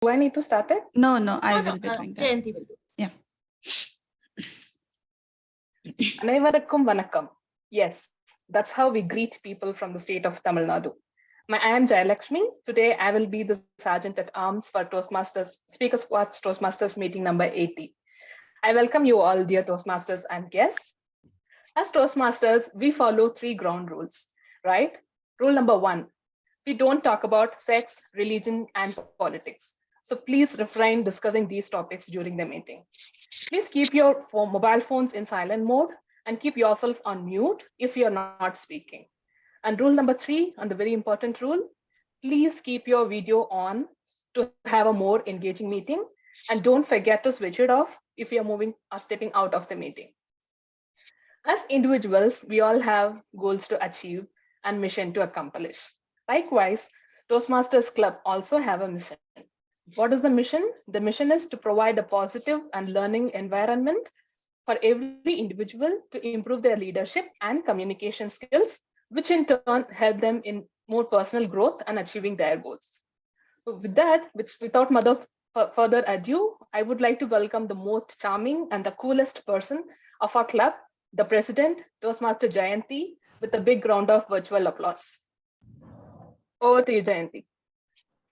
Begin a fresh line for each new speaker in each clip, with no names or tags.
Do I need to start it?
No, I
No,
will be doing that.
Jayanti will do.
Yeah.
Anaivarakkum vanakkam. Yes, that's how we greet people from the state of Tamil Nadu. I am Jayalakshmi. Today, I will be the Sergeant at Arms for Toastmasters, Speaker Squad's Toastmasters meeting number 80. I welcome you all, dear Toastmasters and guests. As Toastmasters, we follow 3 ground rules, right? Rule number 1, we don't talk about sex, religion, and politics. So please refrain discussing these topics during the meeting. Please keep your mobile phones in silent mode and keep yourself on mute if you're not speaking. And rule number 3, and the very important rule, please keep your video on to have a more engaging meeting, and don't forget to switch it off if you're moving or stepping out of the meeting. As individuals, we all have goals to achieve and mission to accomplish. Likewise, Toastmasters Club also have a mission. What is the mission? The mission is to provide a positive and learning environment for every individual to improve their leadership and communication skills, which in turn help them in more personal growth and achieving their goals. So with that, without further ado, I would like to welcome the most charming and the coolest person of our club, the president, Toastmaster Jayanti, with a big round of virtual applause. Over to you, Jayanti.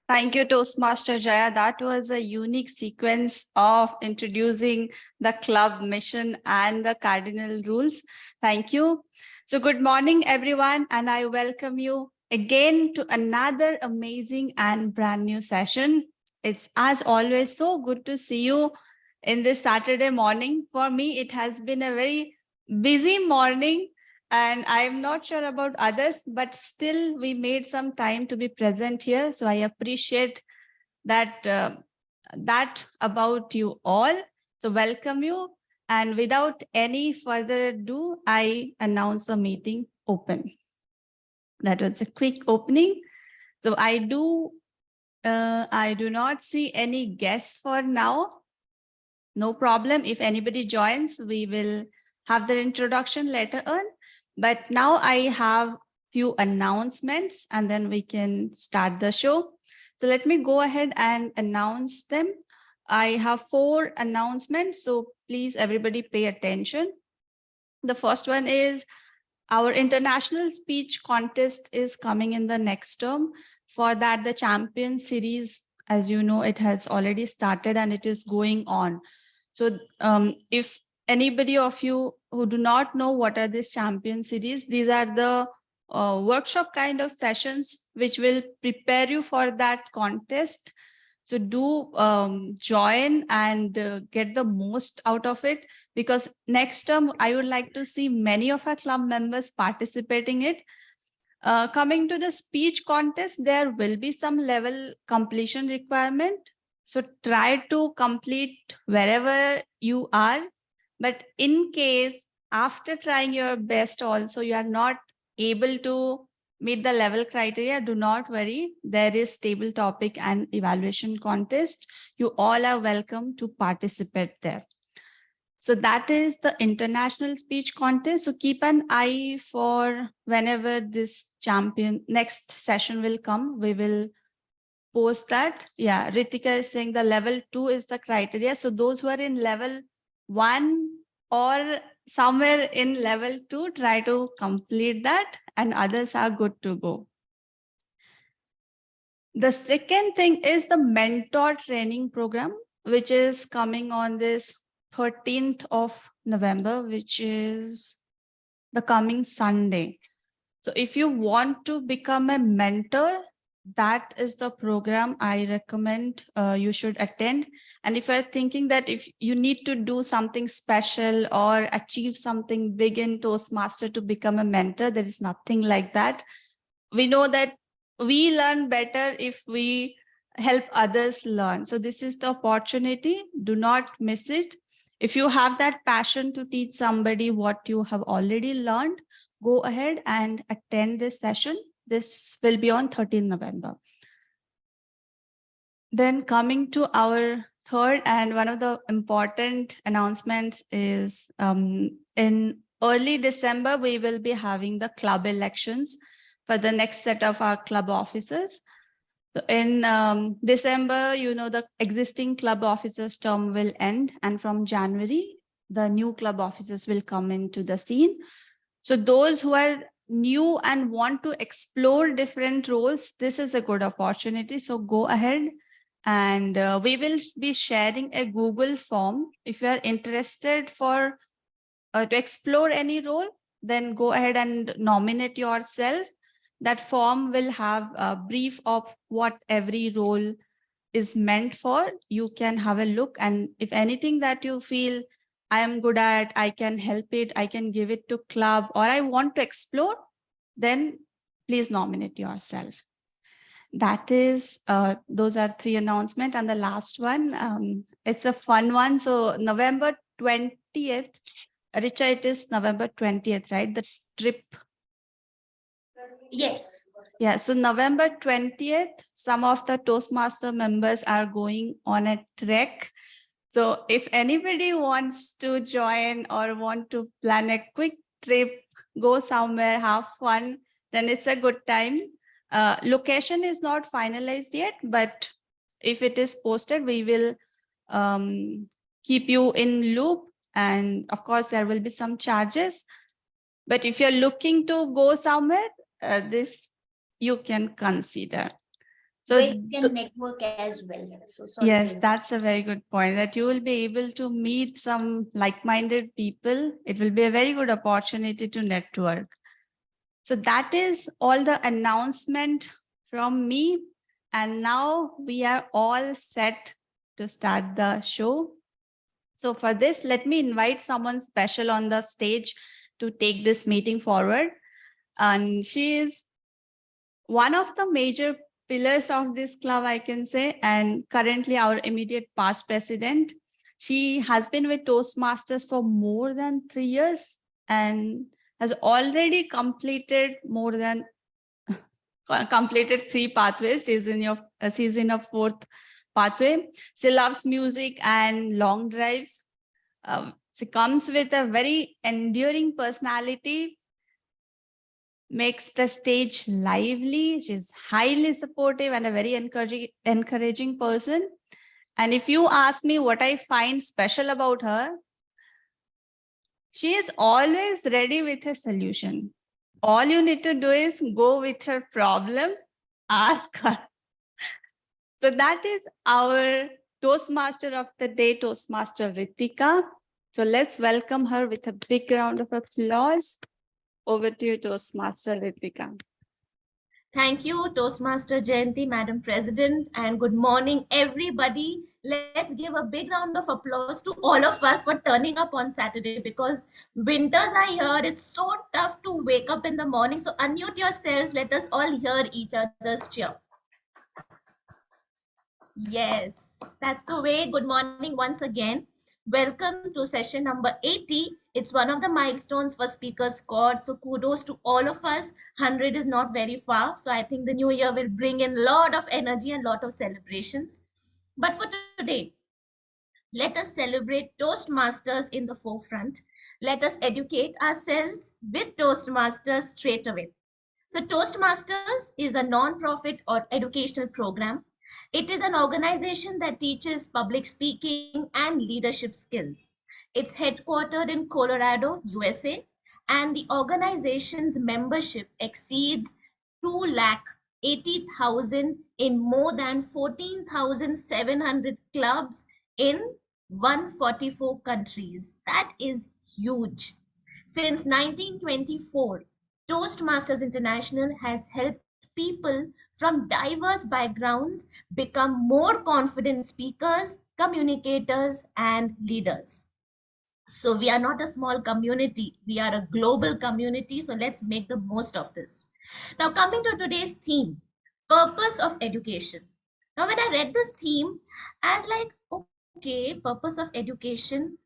Thank you, Toastmaster Jaya. That was a unique sequence of introducing the club mission and the cardinal rules. Thank you. So good morning, everyone, and I welcome you again to another amazing and brand new session. It's, as always, so good to see you in this Saturday morning. For me, it has been a very busy morning, and I'm not sure about others, but still we made some time to be present here. So I appreciate that, that about you all. So welcome you. And without any further ado, I announce the meeting open. That was a quick opening. So I do not see any guests for now. No problem. If anybody joins, we will have their introduction later on. But now I have few announcements and then we can start the show. So let me go ahead and announce them. I have 4 announcements, so please everybody pay attention. The first one is our international speech contest is coming in the next term. For that, the champion series, as you know, it has already started and it is going on. So if anybody of you who do not know what are these champion series, these are the workshop kind of sessions which will prepare you for that contest. So do join and get the most out of it, because next term I would like to see many of our club members participating in it. Coming to the speech contest, there will be some level completion requirement. So try to complete wherever you are. But in case after trying your best also you are not able to meet the level criteria, do not worry. There is table topic and evaluation contest. You all are welcome to participate there. So that is the international speech contest. So keep an eye for whenever this champion next session will come, we will post that. Yeah, Ritika is saying the level 2 is the criteria. So those who are in level 1 or somewhere in level 2, try to complete that, and others are good to go. The second thing is the mentor training program, which is coming on this 13th of November, which is the coming Sunday. So if you want to become a mentor, that is the program I recommend you should attend. And if you're thinking that if you need to do something special or achieve something big in Toastmaster to become a mentor, there is nothing like that. We know that we learn better if we help others learn. So this is the opportunity. Do not miss it. If you have that passion to teach somebody what you have already learned, go ahead and attend this session. This will be on 13 November. Then coming to our third and one of the important announcements is in early December, we will be having the club elections for the next set of our club officers. So in December, the existing club officers term will end, and from January, the new club officers will come into the scene. So those who are new and want to explore different roles, this is a good opportunity. So go ahead, and we will be sharing a Google form. If you are interested for to explore any role, then go ahead and nominate yourself. That form will have a brief of what every role is meant for. You can have a look, and if anything that you feel I am good at, I can help it, I can give it to club, or I want to explore, then please nominate yourself. That is, those are 3 announcements. And the last one, it's a fun one. So November 20th, Richa, it is November 20th, right? The trip.
Yes.
Yeah, so November 20th, some of the Toastmaster members are going on a trek. So if anybody wants to join or want to plan a quick trip, go somewhere, have fun, then it's a good time. Location is not finalized yet, but if it is posted, we will keep you in loop. And of course, there will be some charges. But if you're looking to go somewhere, this you can consider. So
we can network as well. So sorry.
Yes, that's a very good point, that you will be able to meet some like-minded people. It will be a very good opportunity to network. So that is all the announcement from me. And now we are all set to start the show. So for this, let me invite someone special on the stage to take this meeting forward. And she is one of the major pillars of this club, I can say, and currently our immediate past president. She has been with Toastmasters for more than 3 years and has already completed completed 3 pathways. She's in a 4th pathway. She loves music and long drives. She comes with a very enduring personality, makes the stage lively. She's highly supportive and a very encouraging person. And if you ask me what I find special about her, she is always ready with a solution. All you need to do is go with her problem, ask her. So that is our Toastmaster of the day, Toastmaster Ritika. So let's welcome her with a big round of applause. Over to you, Toastmaster Ritika.
Thank you, Toastmaster Jayanti, Madam President, and good morning, everybody. Let's give a big round of applause to all of us for turning up on Saturday, because winters are here. It's so tough to wake up in the morning. So unmute yourselves. Let us all hear each other's cheer. Yes, that's the way. Good morning once again. Welcome to session number 80. It's one of the milestones for Speaker's Squad. So kudos to all of us. 100 is not very far. So I think the new year will bring in a lot of energy and a lot of celebrations. But for today, let us celebrate Toastmasters in the forefront. Let us educate ourselves with Toastmasters straight away. So Toastmasters is a non-profit or educational program. It is an organization that teaches public speaking and leadership skills. It's headquartered in Colorado, USA, and the organization's membership exceeds 280,000 in more than 14,700 clubs in 144 countries. That is huge. Since 1924, Toastmasters International has helped people from diverse backgrounds become more confident speakers, communicators, and leaders. So we are not a small community, we are a global community. So let's make the most of this. Now, coming to today's theme, purpose of education. Now, when I read this theme, I was like, okay, purpose of education,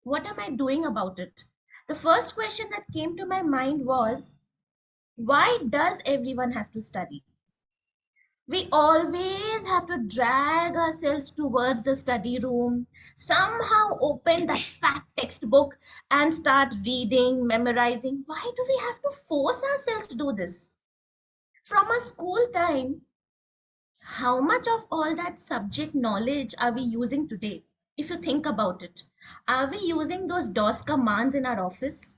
what am I doing about it? The first question that came to my mind was, why does everyone have to study? We always have to drag ourselves towards the study room, somehow open that fat textbook and start reading, memorizing. Why do we have to force ourselves to do this? From our school time, how much of all that subject knowledge are we using today? If you think about it, are we using those DOS commands in our office?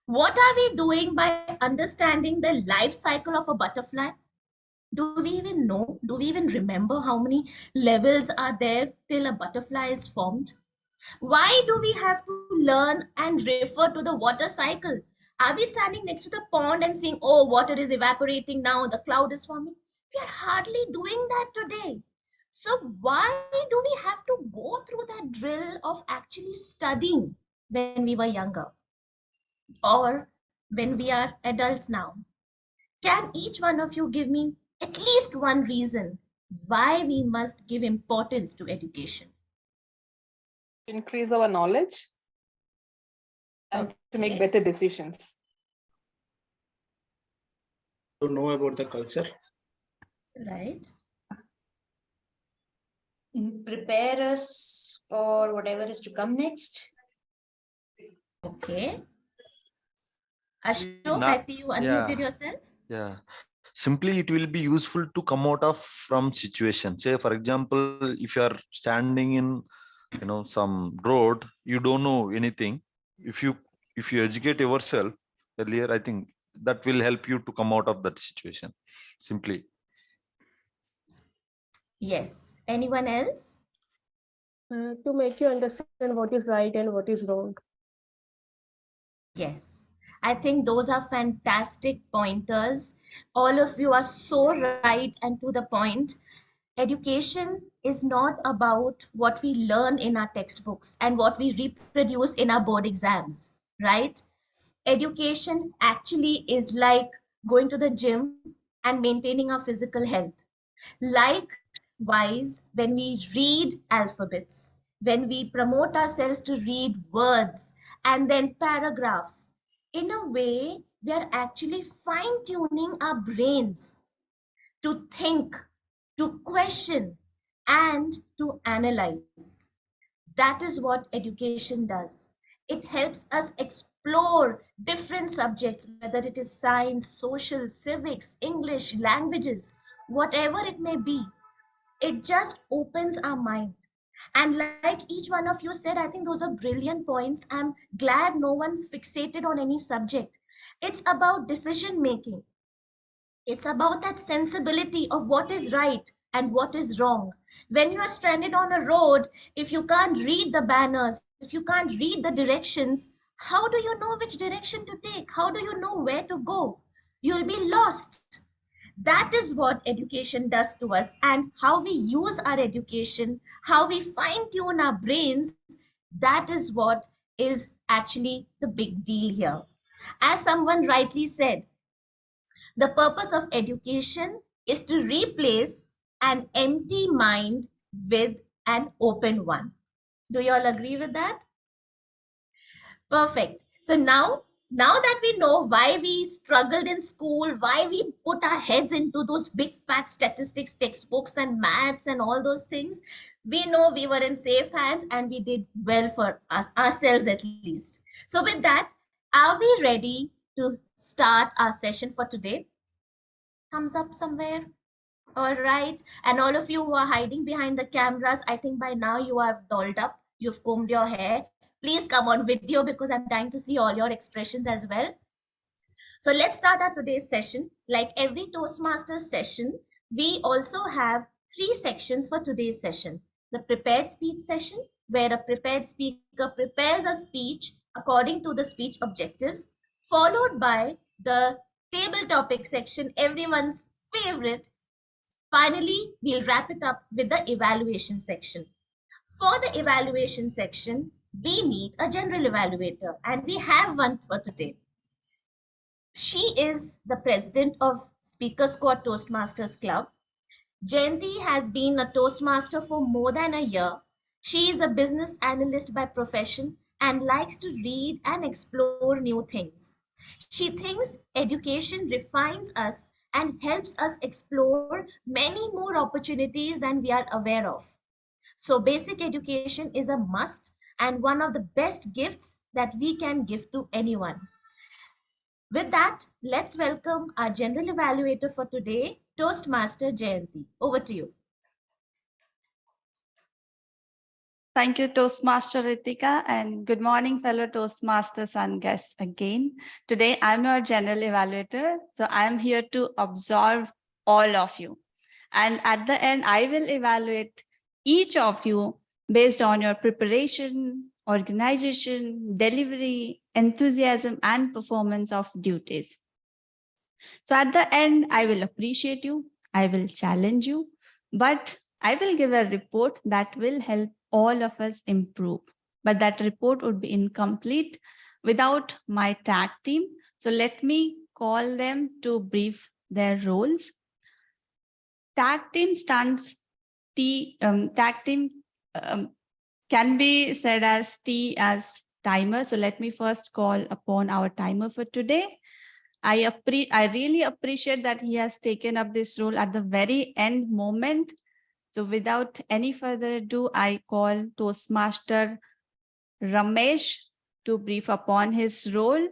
What are we doing by understanding the life cycle of a butterfly? Do we even know? Do we even remember how many levels are there till a butterfly is formed? Why do we have to learn and refer to the water cycle? Are we standing next to the pond and saying, oh, water is evaporating now, the cloud is forming? We are hardly doing that today. So, why do we have to go through that drill of actually studying when we were younger or when we are adults now? Can each one of you give me at least one reason why we must give importance to education?
Increase our knowledge and to make
Okay.
better decisions.
To know about the culture.
Right.
Prepare us for whatever is to come next.
Okay. Ashok, I see you unmuted yourself.
Yeah. Simply, it will be useful to come out of from situation. Say, for example, if you are standing in, some road, you don't know anything. If you educate yourself earlier, I think that will help you to come out of that situation. Simply.
Yes. Anyone else?
To make you understand what is right and what is wrong.
Yes. I think those are fantastic pointers. All of you are so right and to the point. Education is not about what we learn in our textbooks and what we reproduce in our board exams, right? Education actually is like going to the gym and maintaining our physical health. Likewise, when we read alphabets, when we promote ourselves to read words and then paragraphs, in a way, we are actually fine tuning our brains to think, to question, and to analyze. That is what education does. It helps us explore different subjects, whether it is science, social, civics, English, languages, whatever it may be. It just opens our mind. And like each one of you said, I think those are brilliant points. I'm glad no one fixated on any subject. It's about decision making. It's about that sensibility of what is right and what is wrong. When you are stranded on a road, if you can't read the banners, if you can't read the directions, how do you know which direction to take? How do you know where to go? You'll be lost. That is what education does to us, and how we use our education, how we fine tune our brains. That is what is actually the big deal here. As someone rightly said, the purpose of education is to replace an empty mind with an open one. Do you all agree with that? Perfect. So now that we know why we struggled in school, why we put our heads into those big fat statistics textbooks and maths and all those things, we know we were in safe hands and we did well for us, ourselves at least. So with that, are we ready to start our session for today? Thumbs up somewhere. All right. And all of you who are hiding behind the cameras, I think by now you are dolled up. You've combed your hair. Please come on video because I'm dying to see all your expressions as well. So let's start our today's session. Like every Toastmasters session, we also have 3 sections for today's session. The prepared speech session, where a prepared speaker prepares a speech according to the speech objectives, followed by the table topic section, everyone's favorite. Finally, we'll wrap it up with the evaluation section. For the evaluation section, we need a general evaluator, and we have one for today. She is the president of Speaker Squad Toastmasters Club. Jayanti has been a Toastmaster for more than a year. She is a business analyst by profession and likes to read and explore new things. She thinks education refines us and helps us explore many more opportunities than we are aware of. So, basic education is a must and one of the best gifts that we can give to anyone. With that, let's welcome our general evaluator for today, Toastmaster Jayanti. Over to you.
Thank you, Toastmaster Ritika, and good morning, fellow Toastmasters and guests again. Today, I'm your general evaluator, so I'm here to observe all of you. And at the end, I will evaluate each of you based on your preparation, organization, delivery, enthusiasm, and performance of duties. So at the end, I will appreciate you, I will challenge you, but I will give a report that will help all of us improve. But that report would be incomplete without my tag team. So let me call them to brief their roles. Tag team stands tag team can be said as T as timer. So let me first call upon our timer for today. I really appreciate that he has taken up this role at the very end moment. So without any further ado, I call Toastmaster Ramesh to brief upon his role.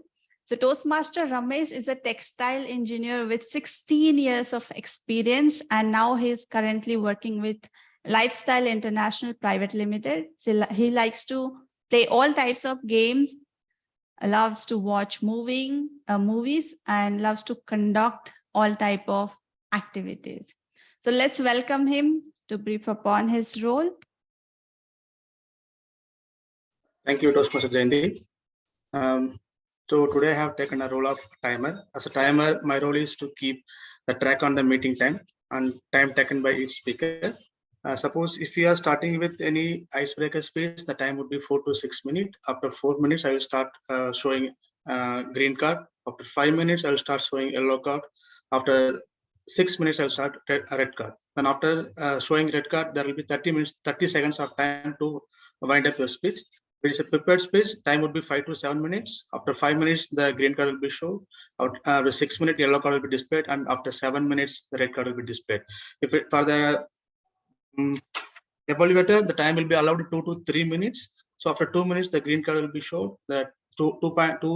So Toastmaster Ramesh is a textile engineer with 16 years of experience, and now he is currently working with Lifestyle International Private Limited. So he likes to play all types of games, loves to watch movies, and loves to conduct all type of activities. So let's welcome him to brief upon his role.
Thank you, Toastmaster Jayanti. So today I have taken a role of timer. As a timer, my role is to keep the track on the meeting time and time taken by each speaker. Suppose if you are starting with any icebreaker space, the time would be 4 to 6 minutes. After 4 minutes, I will start showing green card. After 5 minutes, I will start showing yellow card. After 6 minutes, I will start a red card. And after showing red card, there will be 30 seconds of time to wind up your speech. If it is a prepared speech, time would be 5 to 7 minutes. After 5 minutes, the green card will be shown. After 6 minutes, yellow card will be displayed, and after 7 minutes, the red card will be displayed. If it, for the evaluator, the time will be allowed 2 to 3 minutes. So after 2 minutes, the green card will be shown. That 2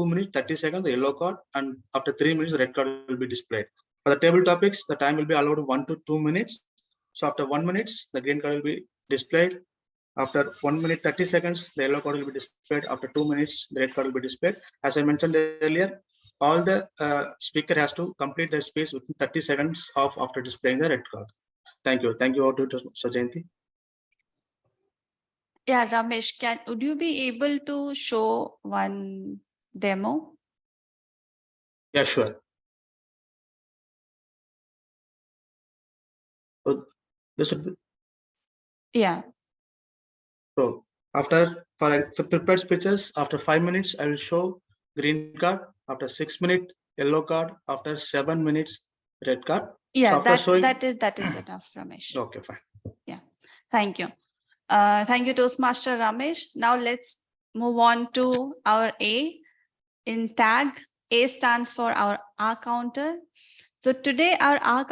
minutes, 30 seconds, the yellow card, and after 3 minutes, the red card will be displayed. For the table topics, the time will be allowed 1 to 2 minutes. So after 1 minute, the green card will be displayed. After 1 minute, 30 seconds, the yellow card will be displayed. After 2 minutes, the red card will be displayed. As I mentioned earlier, all the speaker has to complete the space within 30 seconds of after displaying the red card. Thank you. Thank you all to Jayanti.
Yeah, Ramesh, would you be able to show one demo?
Yeah, sure. So this would be,
Yeah.
so after for prepared speeches, after 5 minutes, I will show green card. After 6 minutes, yellow card. After 7 minutes, red card.
Yeah,
so after showing,
that is enough, Ramesh.
Okay, fine.
Yeah, thank you. Thank you, Toastmaster Ramesh. Now let's move on to our A in tag. A stands for our R counter. So today our R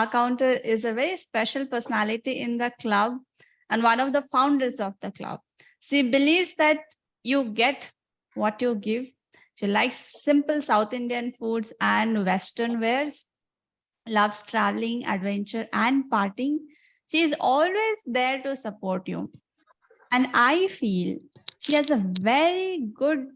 counter is a very special personality in the club and one of the founders of the club. She believes that you get what you give. She likes simple South Indian foods and Western wears, loves traveling, adventure, and partying. She is always there to support you. And I feel she has a very good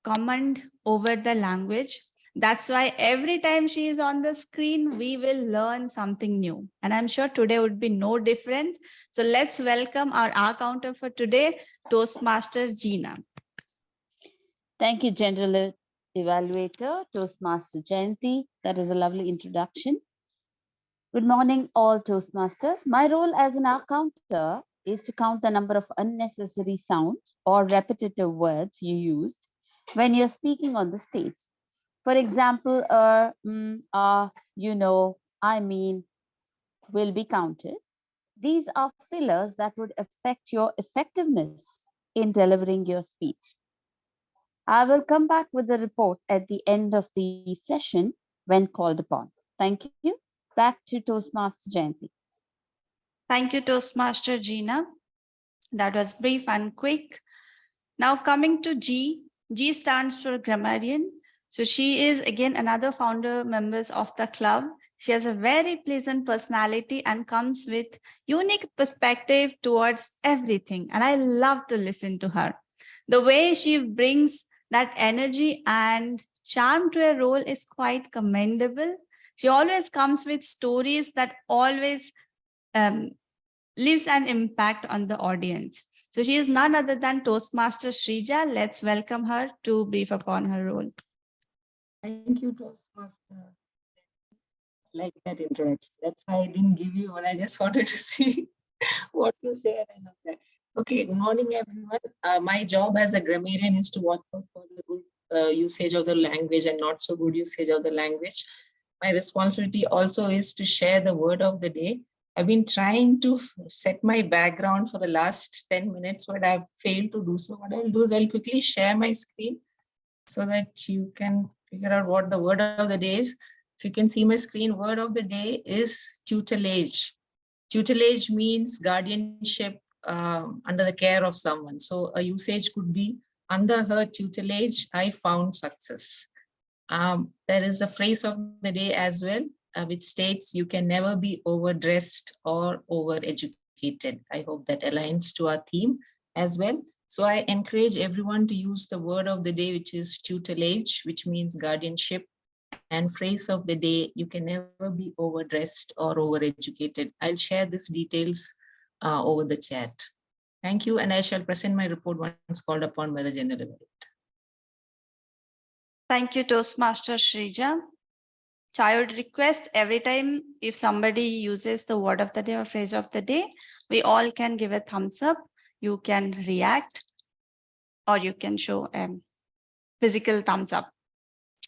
command over the language. That's why every time she is on the screen, we will learn something new. And I'm sure today would be no different. So let's welcome our R counter for today, Toastmaster Gina.
Thank you, General Evaluator, Toastmaster Jayanti. That is a lovely introduction. Good morning, all Toastmasters. My role as an R counter is to count the number of unnecessary sounds or repetitive words you used when you're speaking on the stage. For example, you know, I mean, will be counted. These are fillers that would affect your effectiveness in delivering your speech. I will come back with the report at the end of the session when called upon. Thank you. Back to Toastmaster Jayanti.
Thank you, Toastmaster Gina. That was brief and quick. Now coming to G. G stands for grammarian. So she is again another founder members of the club. She has a very pleasant personality and comes with unique perspective towards everything. And I love to listen to her. The way she brings that energy and charm to a role is quite commendable. She always comes with stories that always leaves an impact on the audience. So she is none other than Toastmaster Shrija. Let's welcome her to brief upon her role.
Thank you, Toastmaster. Like that introduction. That's why I didn't give you one. I just wanted to see what you say. And I love that. Okay, good morning, everyone. My job as a grammarian is to watch out for the good usage of the language and not so good usage of the language. My responsibility also is to share the word of the day. I've been trying to set my background for the last 10 minutes, but I've failed to do so. What I'll do is I'll quickly share my screen so that you can figure out what the word of the day is. If you can see my screen, word of the day is tutelage. Tutelage means guardianship under the care of someone. So a usage could be, under her tutelage, I found success. There is a phrase of the day as well, which states, you can never be overdressed or overeducated. I hope that aligns to our theme as well. So I encourage everyone to use the word of the day, which is tutelage, which means guardianship, and phrase of the day, you can never be overdressed or overeducated. I'll share these details over the chat. Thank you, and I shall present my report once called upon by the General Evaluator.
Thank you, Toastmaster Shrija. So I would request every time if somebody uses the word of the day or phrase of the day, we all can give a thumbs up. You can react or you can show a physical thumbs up.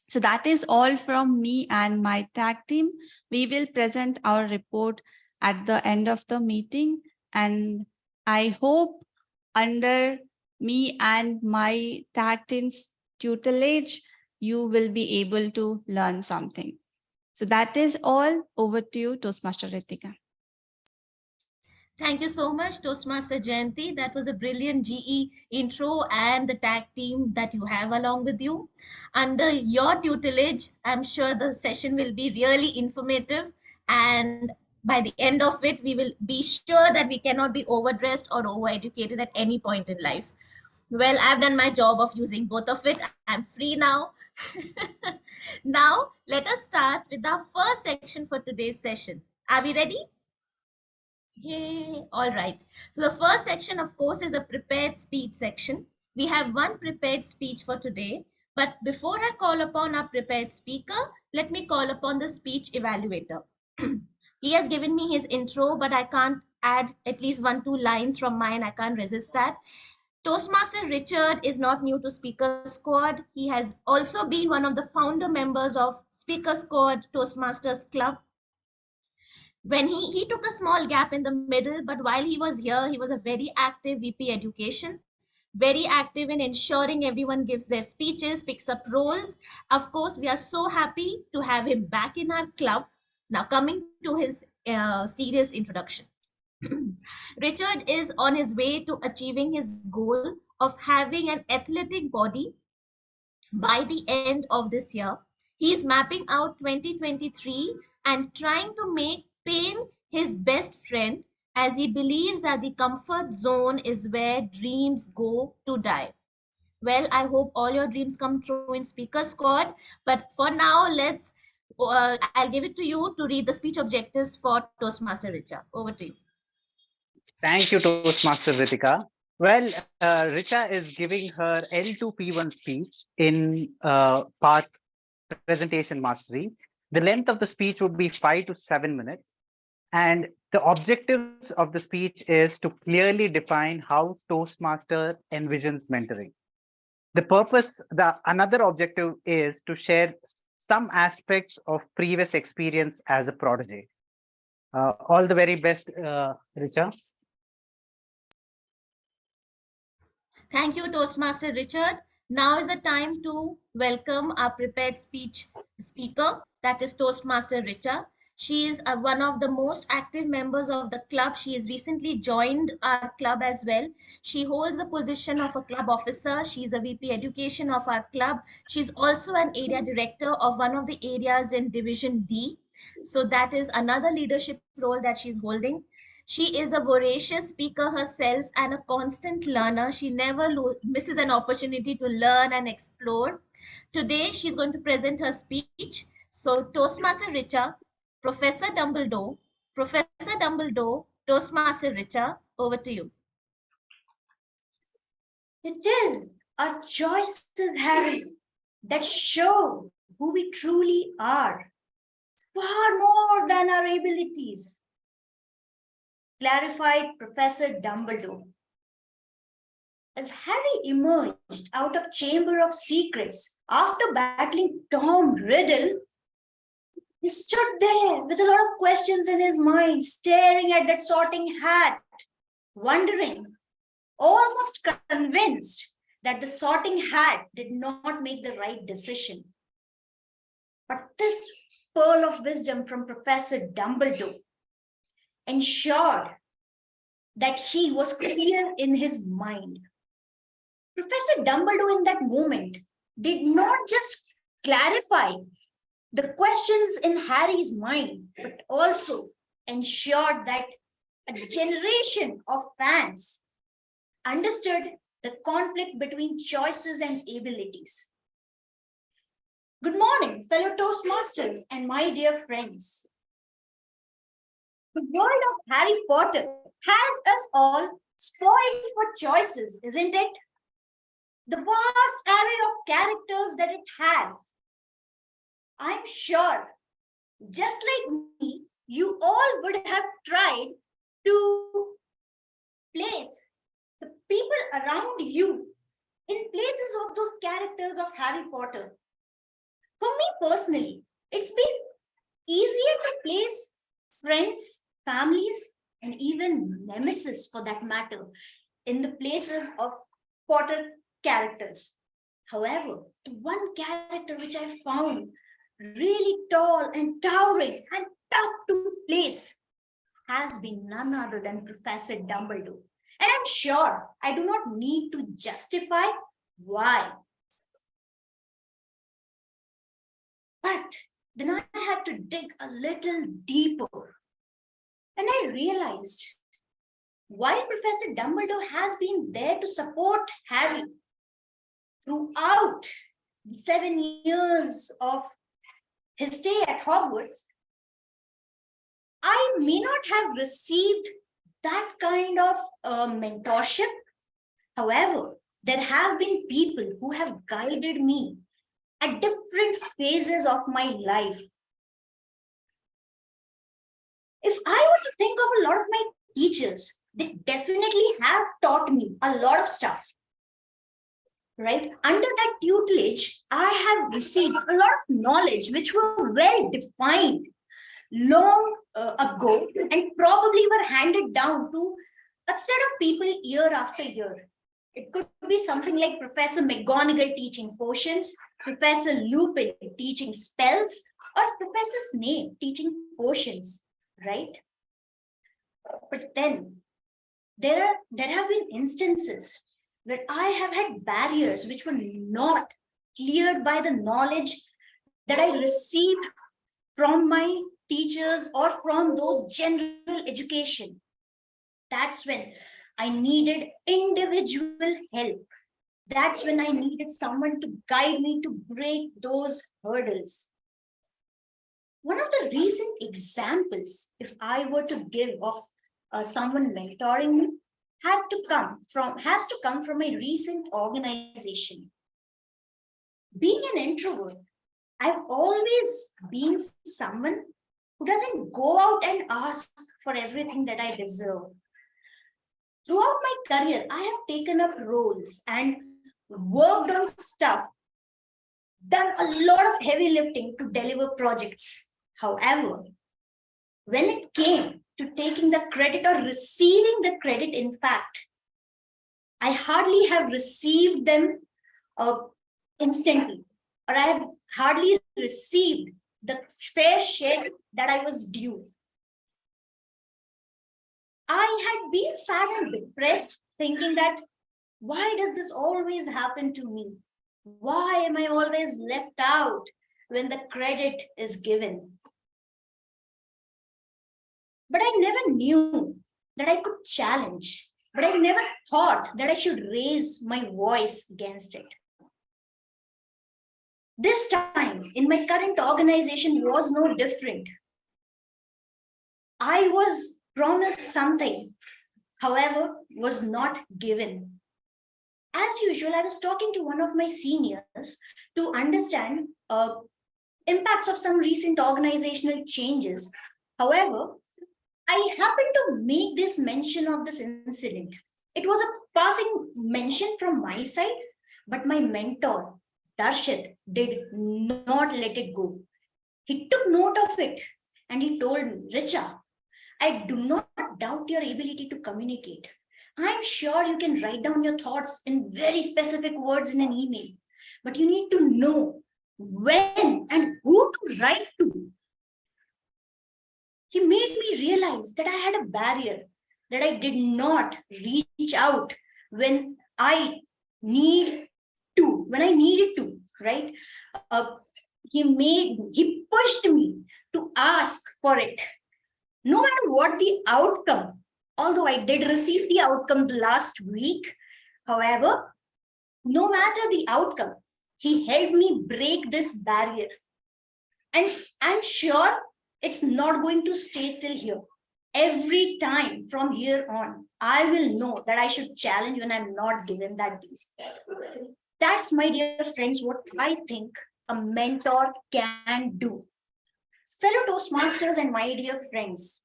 So that is all from me and my tag team. We will present our report at the end of the meeting. And I hope under me and my tag team's tutelage, you will be able to learn something. So that is all. Over to you, Toastmaster Ritika.
Thank you so much, Toastmaster Jayanti. That was a brilliant GE intro and the tag team that you have along with you. Under your tutelage, I'm sure the session will be really informative. And by the end of it, we will be sure that we cannot be overdressed or overeducated at any point in life. Well, I've done my job of using both of it. I'm free now. Now, let us start with our first section for today's session. Are we ready? Yay. All right. So the first section, of course, is a prepared speech section. We have one prepared speech for today. But before I call upon our prepared speaker, let me call upon the speech evaluator. He has given me his intro, but I can't add at least 1-2 lines from mine. I can't resist that. Toastmaster Richard is not new to Speaker Squad. He has also been one of the founder members of Speaker Squad Toastmasters Club. When he took a small gap in the middle, but while he was here, he was a very active VP Education, very active in ensuring everyone gives their speeches, picks up roles. Of course, we are so happy to have him back in our club. Now coming to his serious introduction. Richard is on his way to achieving his goal of having an athletic body by the end of this year. He is mapping out 2023 and trying to make pain his best friend, as he believes that the comfort zone is where dreams go to die. Well, I hope all your dreams come true in Speaker Squad. But for now, I'll give it to you to read the speech objectives for Toastmaster Richa. Over to you.
Thank you, Toastmaster Ritika. Well, Richa is giving her L2P1 speech in part presentation mastery. The length of the speech would be 5 to 7 minutes. And the objectives of the speech is to clearly define how Toastmaster envisions mentoring. Another objective is to share some aspects of previous experience as a prodigy. All the very best, Richa.
Thank you, Toastmaster Richard. Now is the time to welcome our prepared speech speaker, that is Toastmaster Richa. She is one of the most active members of the club. She has recently joined our club as well. She holds the position of a club officer. She's a VP education of our club. She's also an area director of one of the areas in Division D. So that is another leadership role that she's holding. She is a voracious speaker herself and a constant learner. She never misses an opportunity to learn and explore. Today, she's going to present her speech. So, Toastmaster Richa, Professor Dumbledore, Toastmaster Richa, over to you.
It is our choices, Harry, that show who we truly are, far more than our abilities, clarified Professor Dumbledore. As Harry emerged out of Chamber of Secrets after battling Tom Riddle, he stood there with a lot of questions in his mind, staring at that sorting hat, wondering, almost convinced that the sorting hat did not make the right decision. But this pearl of wisdom from Professor Dumbledore ensured that he was clear in his mind. Professor Dumbledore in that moment did not just clarify the questions in Harry's mind, but also ensured that a generation of fans understood the conflict between choices and abilities. Good morning, fellow Toastmasters and my dear friends. The world of Harry Potter has us all spoiled for choices, isn't it? The vast array of characters that it has. I'm sure, just like me, you all would have tried to place the people around you in places of those characters of Harry Potter. For me personally, it's been easier to place friends, families, and even nemesis for that matter in the places of Potter characters. However, the one character which I found really tall and towering and tough to place has been none other than Professor Dumbledore. And I'm sure I do not need to justify why. But then I had to dig a little deeper. And I realized while Professor Dumbledore has been there to support Harry throughout the 7 years of his stay at Hogwarts, I may not have received that kind of mentorship. However, there have been people who have guided me at different phases of my life. If I were to think of a lot of my teachers, they definitely have taught me a lot of stuff. Right? Under that tutelage, I have received a lot of knowledge which were well defined long ago and probably were handed down to a set of people year after year. It could be something like Professor McGonagall teaching potions, Professor Lupin teaching spells, or Professor Snape teaching potions, right? But then there have been instances where I have had barriers which were not cleared by the knowledge that I received from my teachers or from those general education. That's when I needed individual help. That's when I needed someone to guide me to break those hurdles. One of the recent examples, if I were to give of someone mentoring me, has to come from a recent organization. Being an introvert, I've always been someone who doesn't go out and ask for everything that I deserve. Throughout my career, I have taken up roles and worked on stuff, done a lot of heavy lifting to deliver projects. However, when it came to taking the credit or receiving the credit, in fact, I hardly have received them instantly, or I have hardly received the fair share that I was due. I had been sad and depressed, thinking that why does this always happen to me? Why am I always left out when the credit is given? But I never knew that I could challenge, but I never thought that I should raise my voice against it. This time in my current organization was no different. I was promised something, however, was not given. As usual, I was talking to one of my seniors to understand impacts of some recent organizational changes. However, I happened to make this mention of this incident. It was a passing mention from my side, but my mentor, Darshit, did not let it go. He took note of it and he told me, Richa, I do not doubt your ability to communicate. I'm sure you can write down your thoughts in very specific words in an email, but you need to know when and who to write to. He made me realize that I had a barrier, that I did not reach out when I needed to, right? He pushed me to ask for it. No matter what the outcome, although I did receive the outcome last week, however, no matter the outcome, he helped me break this barrier. And I'm sure it's not going to stay till here. Every time from here on, I will know that I should challenge when I'm not given that piece. That's, my dear friends, what I think a mentor can do. Fellow Toastmasters and my dear friends,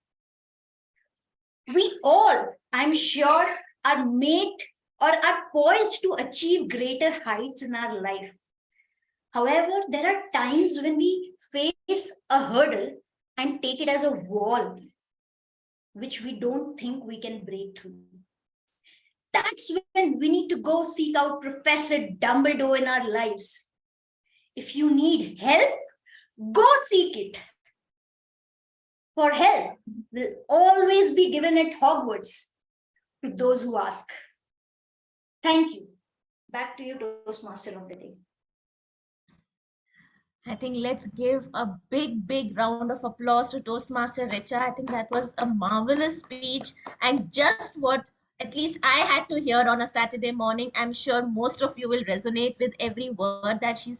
we all, I'm sure, are made or are poised to achieve greater heights in our life. However, there are times when we face a hurdle and take it as a wall, which we don't think we can break through. That's when we need to go seek out Professor Dumbledore in our lives. If you need help, go seek it. For help will always be given at Hogwarts to those who ask. Thank you. Back to you, Toastmaster of the day.
I think let's give a big round of applause to Toastmaster Richa. I think that was a marvelous speech and just what at least I had to hear on a Saturday morning. I'm sure most of you will resonate with every word that she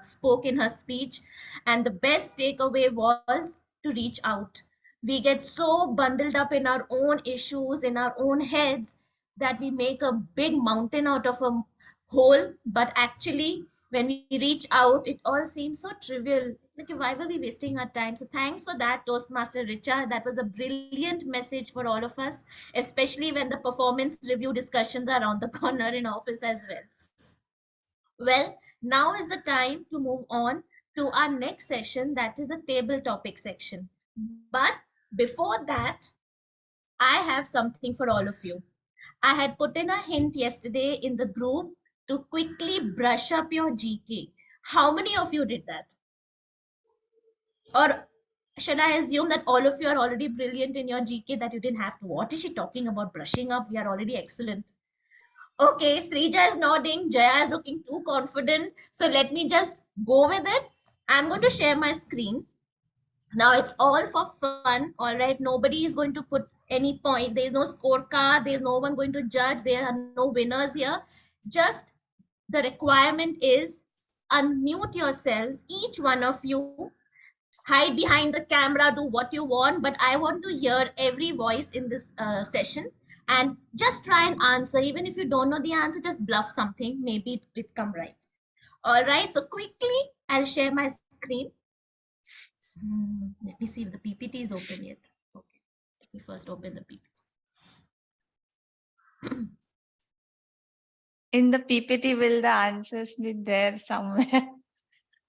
spoke in her speech. And the best takeaway was to reach out. We get so bundled up in our own issues, in our own heads, that we make a big mountain out of a hole. But actually, when we reach out, it all seems so trivial. Like, why were we wasting our time? So thanks for that, Toastmaster Richa. That was a brilliant message for all of us, especially when the performance review discussions are around the corner in office as well. Well, now is the time to move on to our next session, that is the table topic section. But before that, I have something for all of you. I had put in a hint yesterday in the group to quickly brush up your GK. How many of you did that? Or should I assume that all of you are already brilliant in your GK that you didn't have to? What is she talking about brushing up? We are already excellent. Okay, Srija is nodding. Jaya is looking too confident. So let me just go with it. I'm going to share my screen. Now it's all for fun. All right. Nobody is going to put any point. There's no scorecard. There's no one going to judge. There are no winners here. Just the requirement is unmute yourselves, each one of you, hide behind the camera, do what you want, but I want to hear every voice in this session and just try and answer. Even if you don't know the answer, just bluff something, maybe it come right. All right, so quickly I'll share my screen. Let me see if the PPT is open yet. Okay, let me first open the PPT.
In the PPT, will the answers be there somewhere?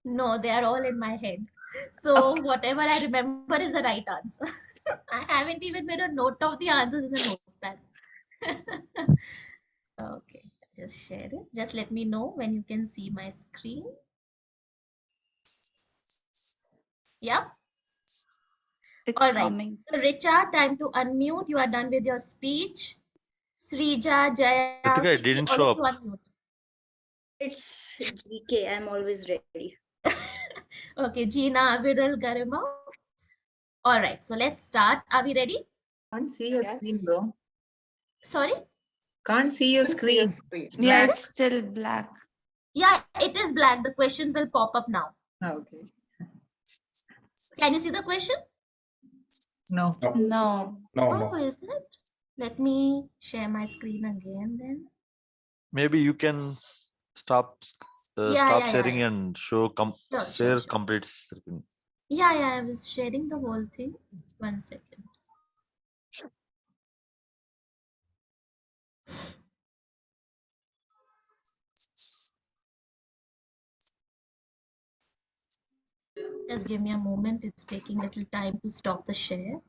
No, they are all in my head. So whatever I remember is the right answer. I haven't even made a note of the answers in the notepad. Okay, just share it. Just let me know when you can see my screen. Yeah.
It's
All right.
coming.
So Richa, time to unmute. You are done with your speech. Srija, Jaya,
Ritika, it
quickly,
didn't
all
show
of you
up.
unmute.
It's GK. I'm always ready.
Okay, Gina, Viral, Garima. All right, so let's start. Are we ready?
Can't see your screen, bro.
Sorry?
Can't see your
See your
screen.
screen.
It's
Yeah,
black.
it's still black.
Yeah, it is black. The questions will pop up now.
Ah, okay.
Can you see the question?
No.
No.
Oh, is it? Let me share my screen again then.
Maybe you can stop
Yeah.
sharing and show
Sure.
complete screen.
Yeah, I was sharing the whole thing. 1 second. Just give me a moment. It's taking a little time to stop the share.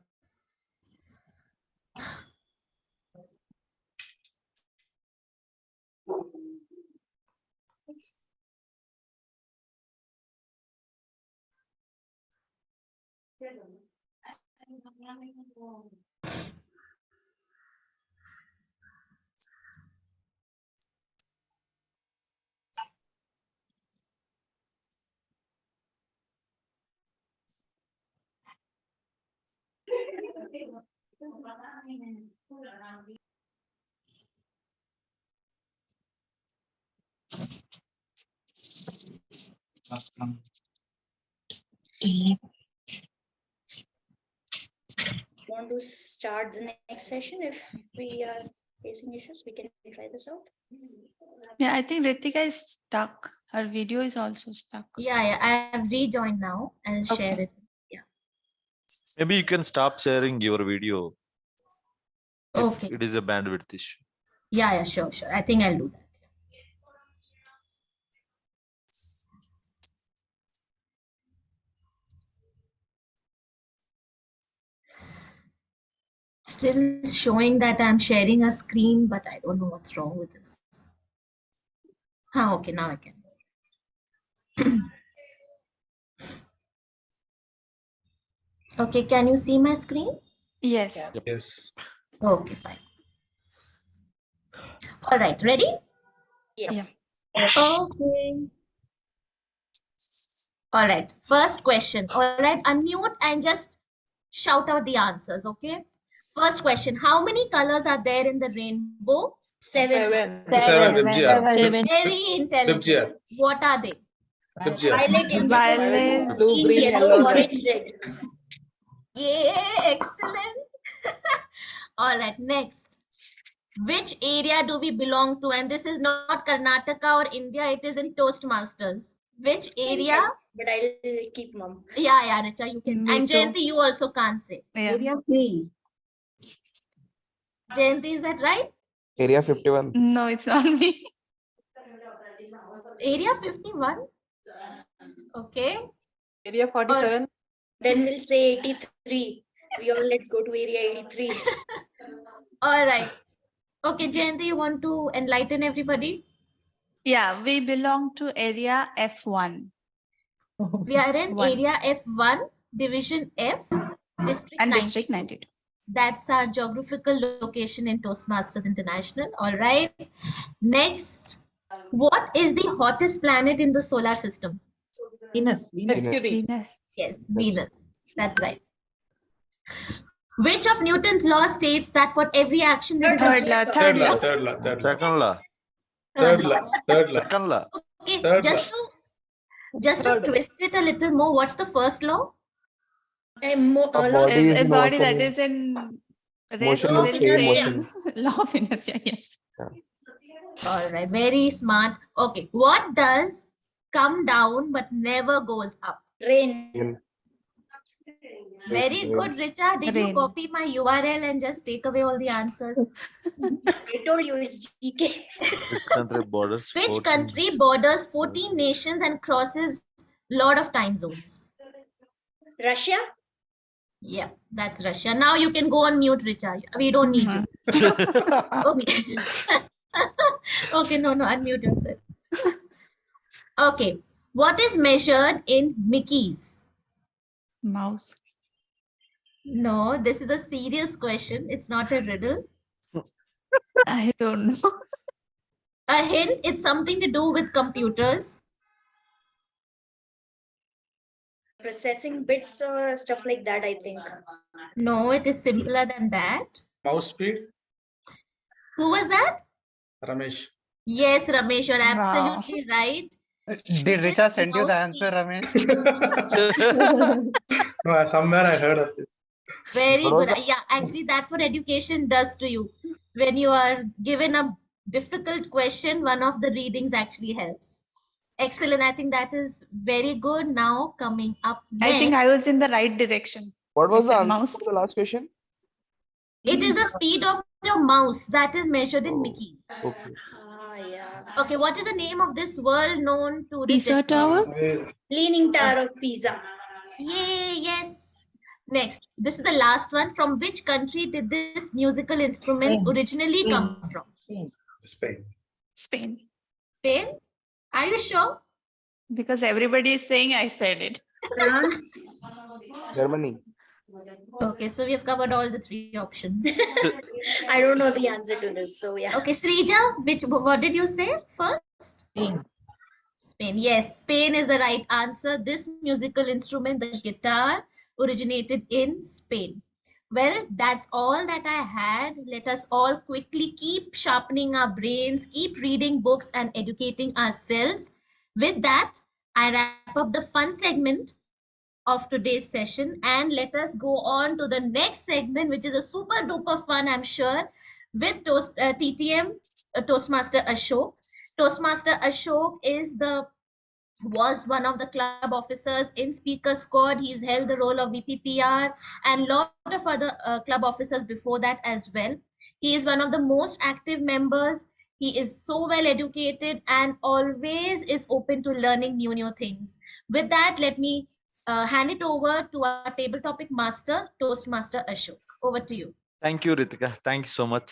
Want to start the next session? If we are facing issues, we can try this out.
Yeah, I think Ritika is stuck. Her video is also stuck.
Yeah, I have rejoined now. I'll share
Okay.
it. Yeah.
Maybe you can stop sharing your video if
Okay.
it is a bandwidth issue.
Yeah, sure. I think I'll do that. Still showing that I'm sharing a screen, but I don't know what's wrong with this. Okay, now I can. Okay, can you see my screen?
Yes.
Yes.
Okay, fine. All right, ready?
Yes.
Okay. All right, first question. All right, unmute and just shout out the answers, okay? First question, how many colors are there in the rainbow?
7.
Seven. FGR.
Very intelligent. What are they?
FGR.
Violet, indigo,
Violet,
blue,
green,
green,
yellow,
yellow,
orange, red.
Yeah, excellent. All right, next. Which area do we belong to? And this is not Karnataka or India, it is in Toastmasters. Which area?
But I'll keep mum.
Yeah, Richa, you can.
Me
And
too.
Jayanti, you also can't say.
Yeah.
Area 3.
Jayanti, is that right?
Area 51.
No, it's not me.
Area 51? Okay.
Area 47.
Then we'll say 83. We all let's go to area 83.
All right. Okay, Jayanti, you want to enlighten everybody?
Yeah, we belong to area F1.
We are in
One.
area F1, division F, district
And
92.
district 92.
That's our geographical location in Toastmasters International. All right. Next, what is the hottest planet in the solar system?
Venus.
Mercury.
Venus.
Yes, Venus. That's right. Which of Newton's law states that for every action there is
Third
a
law.
Third law. Third law. Third law.
Second law.
Third law. Third law.
Second law.
Okay,
Third
just to
Third.
twist it a little more, what's the first law?
A body is
A
not
body that
moving.
is in rest
Motion
will
will stay
stay
motion.
in law of inertia. Yes.
All right, very smart. Okay, what does come down but never goes up?
Rain.
Very good, Richa. Did you
Rain.
copy my URL and just take away all the answers?
I told you it's GK.
Which country borders?
Which
14
country borders 14 nations and crosses lot of time zones?
Russia?
Yeah, that's Russia. Now you can go on mute, Richa. We don't need you. Okay. Okay, no, unmute yourself. Okay. What is measured in Mickeys?
Mouse.
No, this is a serious question. It's not a riddle.
I don't know.
A hint, it's something to do with computers.
Processing bits or stuff like that, I think.
No, it is simpler than that.
Mouse speed,
Who was that?
Ramesh.
Yes, Ramesh, you're
Wow.
absolutely right.
Did Richa send you the answer, Ramesh?
No, somewhere I heard of this.
Very
What was
good. Yeah, actually, that's what education does to you. When you are given a difficult question, one of the readings actually helps. Excellent. I think that is very good. Now, coming up
I think
next,
I was in the right direction.
What was
You
the
said
answer
mouse.
for the last question?
it is the speed of your mouse that is measured in Mickeys.
Okay.
Yeah.
Okay, what is the name of this world-known tourist
Pizza Tower?
Leaning Tower of Pisa.
Yay, yes. Next, this is the last one. From which country did this musical instrument
Spain.
originally come from?
Spain.
Spain.
Spain.
Spain? Are you sure?
Because everybody is saying I said it.
France.
Germany.
Okay, so we have covered all the three options.
I don't know the answer to this, so yeah.
Okay, Srija, what did you say first?
Spain.
Spain. Yes, Spain is the right answer. This musical instrument, the guitar, originated in Spain. Well, that's all that I had. Let us all quickly keep sharpening our brains, keep reading books and educating ourselves. With that, I wrap up the fun segment of today's session and let us go on to the next segment, which is a super duper fun, I'm sure, with TTM Toastmaster Ashok. Toastmaster Ashok was one of the club officers in Speaker Squad. He's held the role of VPPR and lot of other club officers before that as well. He is one of the most active members. He is so well educated and always is open to learning new things. With that, let me hand it over to our table topic master, Toastmaster Ashok. Over to you.
Thank you, Ritika. Thank you so much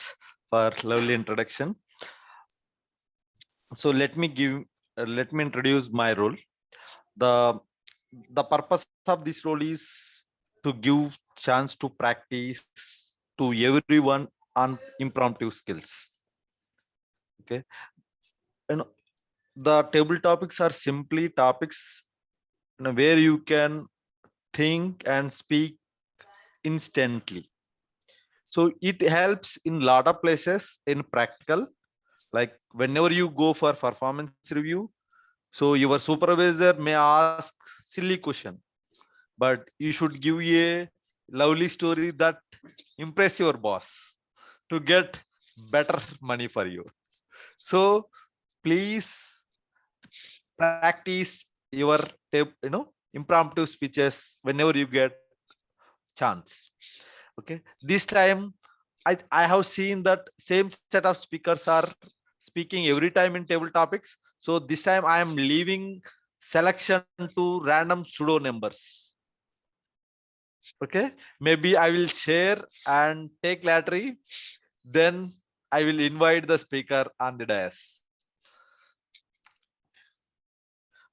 for lovely introduction. So let me introduce my role. The purpose of this role is to give chance to practice to everyone on impromptu skills. Okay, and the table topics are simply topics where you can think and speak instantly. So it helps in lot of places in practical, like whenever you go for performance review, so your supervisor may ask silly question, but you should give a lovely story that impress your boss to get better money for you. So please practice your impromptu speeches whenever you get chance. Okay, this time I have seen that same set of speakers are speaking every time in table topics. So this time I am leaving selection to random pseudo numbers. Okay, maybe I will share and take lottery, then I will invite the speaker on the dais.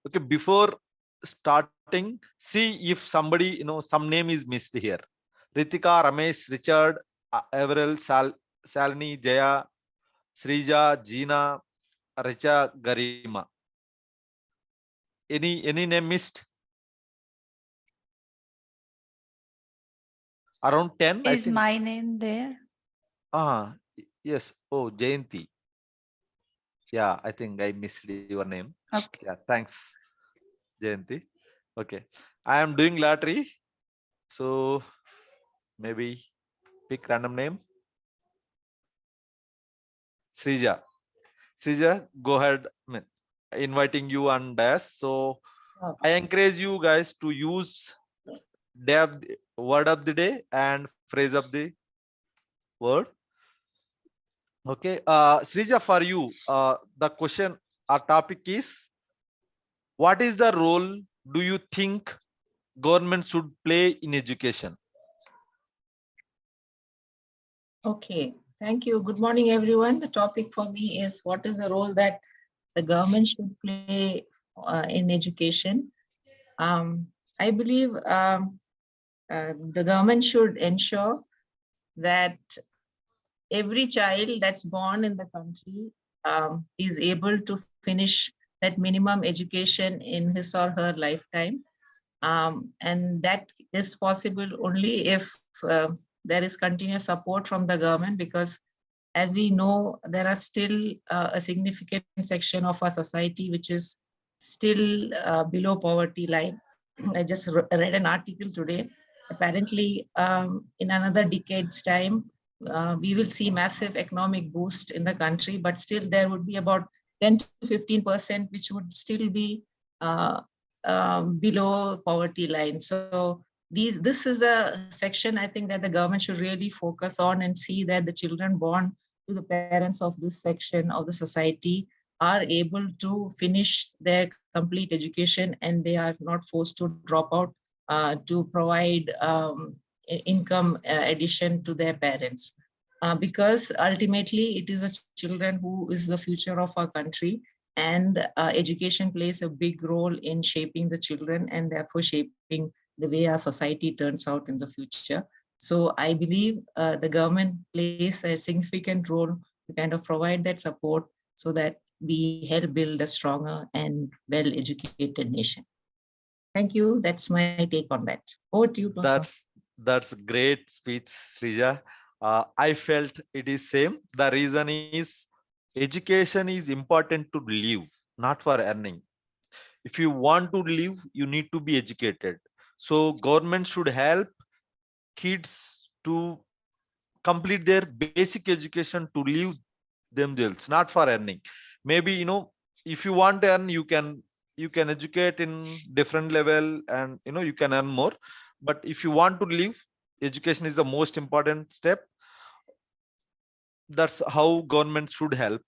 Okay, before starting, see if somebody, some name is missed here. Ritika, Ramesh, Richard, Avril, Salini, Jaya, Srija, Gina, Richa, Garima. Any name missed? Around 10, I
Is
think.
my name there?
Yes. Oh, Jayanti. Yeah, I think I missed your name.
Okay.
Yeah, thanks, Jayanti. Okay, I am doing lottery, so maybe pick random name. Srija. Srija, go ahead. Inviting you on dais. So I encourage you guys to use word of the day and phrase of the word. Okay, Srija, for you, the question or topic is, what is the role do you think government should play in education?
Okay, thank you. Good morning, everyone. The topic for me is what is the role that the government should play in education? I believe The government should ensure that every child that's born in the country is able to finish that minimum education in his or her lifetime. And that is possible only if there is continuous support from the government, because as we know, there are still a significant section of our society which is still below poverty line. I just read an article today. Apparently, in another decade's time, we will see massive economic boost in the country, but still there would be about 10 to 15%, which would still be below poverty line. So this is the section I think that the government should really focus on and see that the children born to the parents of this section of the society are able to finish their complete education and they are not forced to drop out to provide income addition to their parents. Because ultimately it is the children who is the future of our country, and education plays a big role in shaping the children and therefore shaping the way our society turns out in the future. So I believe the government plays a significant role to kind of provide that support so that we help build a stronger and well-educated nation. Thank you. That's my take on that. Over to you, Toastmaster.
That's a great speech, Srija. I felt it is same. The reason is education is important to live, not for earning. If you want to live, you need to be educated. So government should help kids to complete their basic education to live themselves, not for earning. Maybe if you want to earn, you can educate in different level, and you can earn more. But if you want to live, education is the most important step. That's how government should help.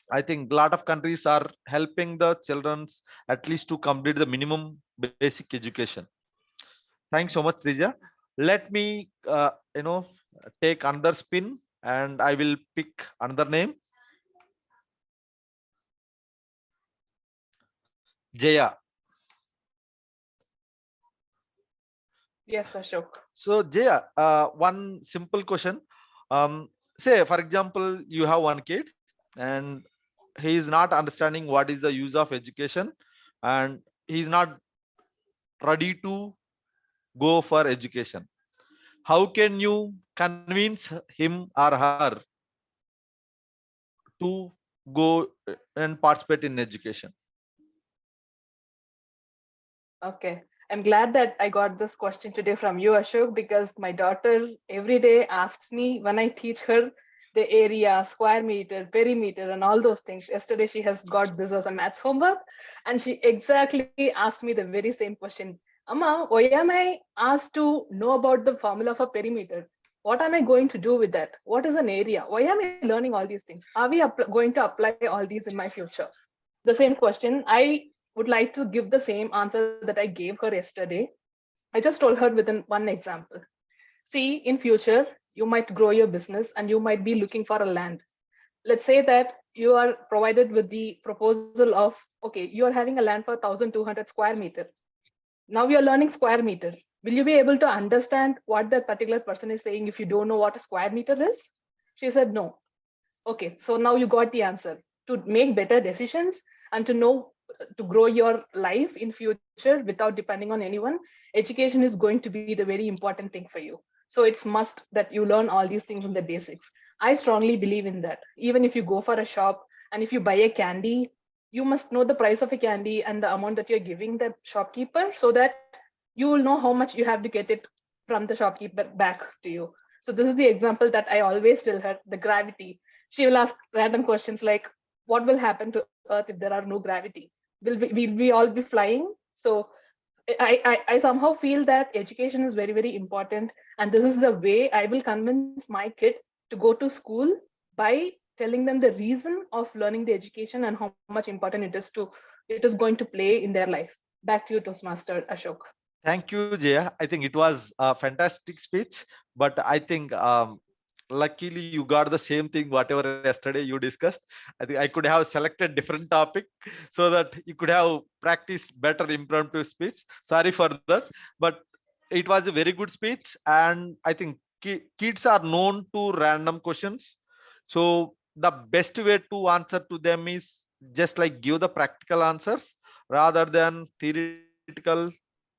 I think a lot of countries are helping the children's at least to complete the minimum basic education. Thanks so much, Rija. Let me take another spin, and I will pick another name. Jaya.
Yes, Ashok.
So Jaya, one simple question. Say, for example, you have one kid and he is not understanding what is the use of education, and he is not ready to go for education. How can you convince him or her to go and participate in education?
Okay. I'm glad that I got this question today from you, Ashok, because my daughter every day asks me when I teach her the area, square meter, perimeter, and all those things. Yesterday, she has got this as a maths homework, and she exactly asked me the very same question. Amma, why am I asked to know about the formula for perimeter? What am I going to do with that? What is an area? Why am I learning all these things? Are we going to apply all these in my future? The same question. I would like to give the same answer that I gave her yesterday. I just told her within one example. See, in future, you might grow your business and you might be looking for a land. Let's say that you are provided with the proposal of, okay, you're having a land for 1,200 square meter. Now you're learning square meter. Will you be able to understand what that particular person is saying if you don't know what a square meter is? She said, no. Okay, so now you got the answer. To make better decisions and to know to grow your life in future without depending on anyone, education is going to be the very important thing for you. So it's must that you learn all these things in the basics. I strongly believe in that. Even if you go for a shop and if you buy a candy, you must know the price of a candy and the amount that you're giving the shopkeeper, so that you will know how much you have to get it from the shopkeeper back to you. So this is the example that I always tell her, the gravity. She will ask random questions like, what will happen to Earth if there are no gravity? Will we all be flying? So I somehow feel that education is very, very important. And this is the way I will convince my kid to go to school, by telling them the reason of learning the education and how much important it is going to play in their life. Back to you, Toastmaster Ashok.
Thank you, Jaya. I think it was a fantastic speech, but I think luckily you got the same thing whatever yesterday you discussed. I think I could have selected different topic so that you could have practiced better impromptu speech. Sorry for that, but it was a very good speech, and I think kids are known to random questions. So the best way to answer to them is just like give the practical answers rather than theoretical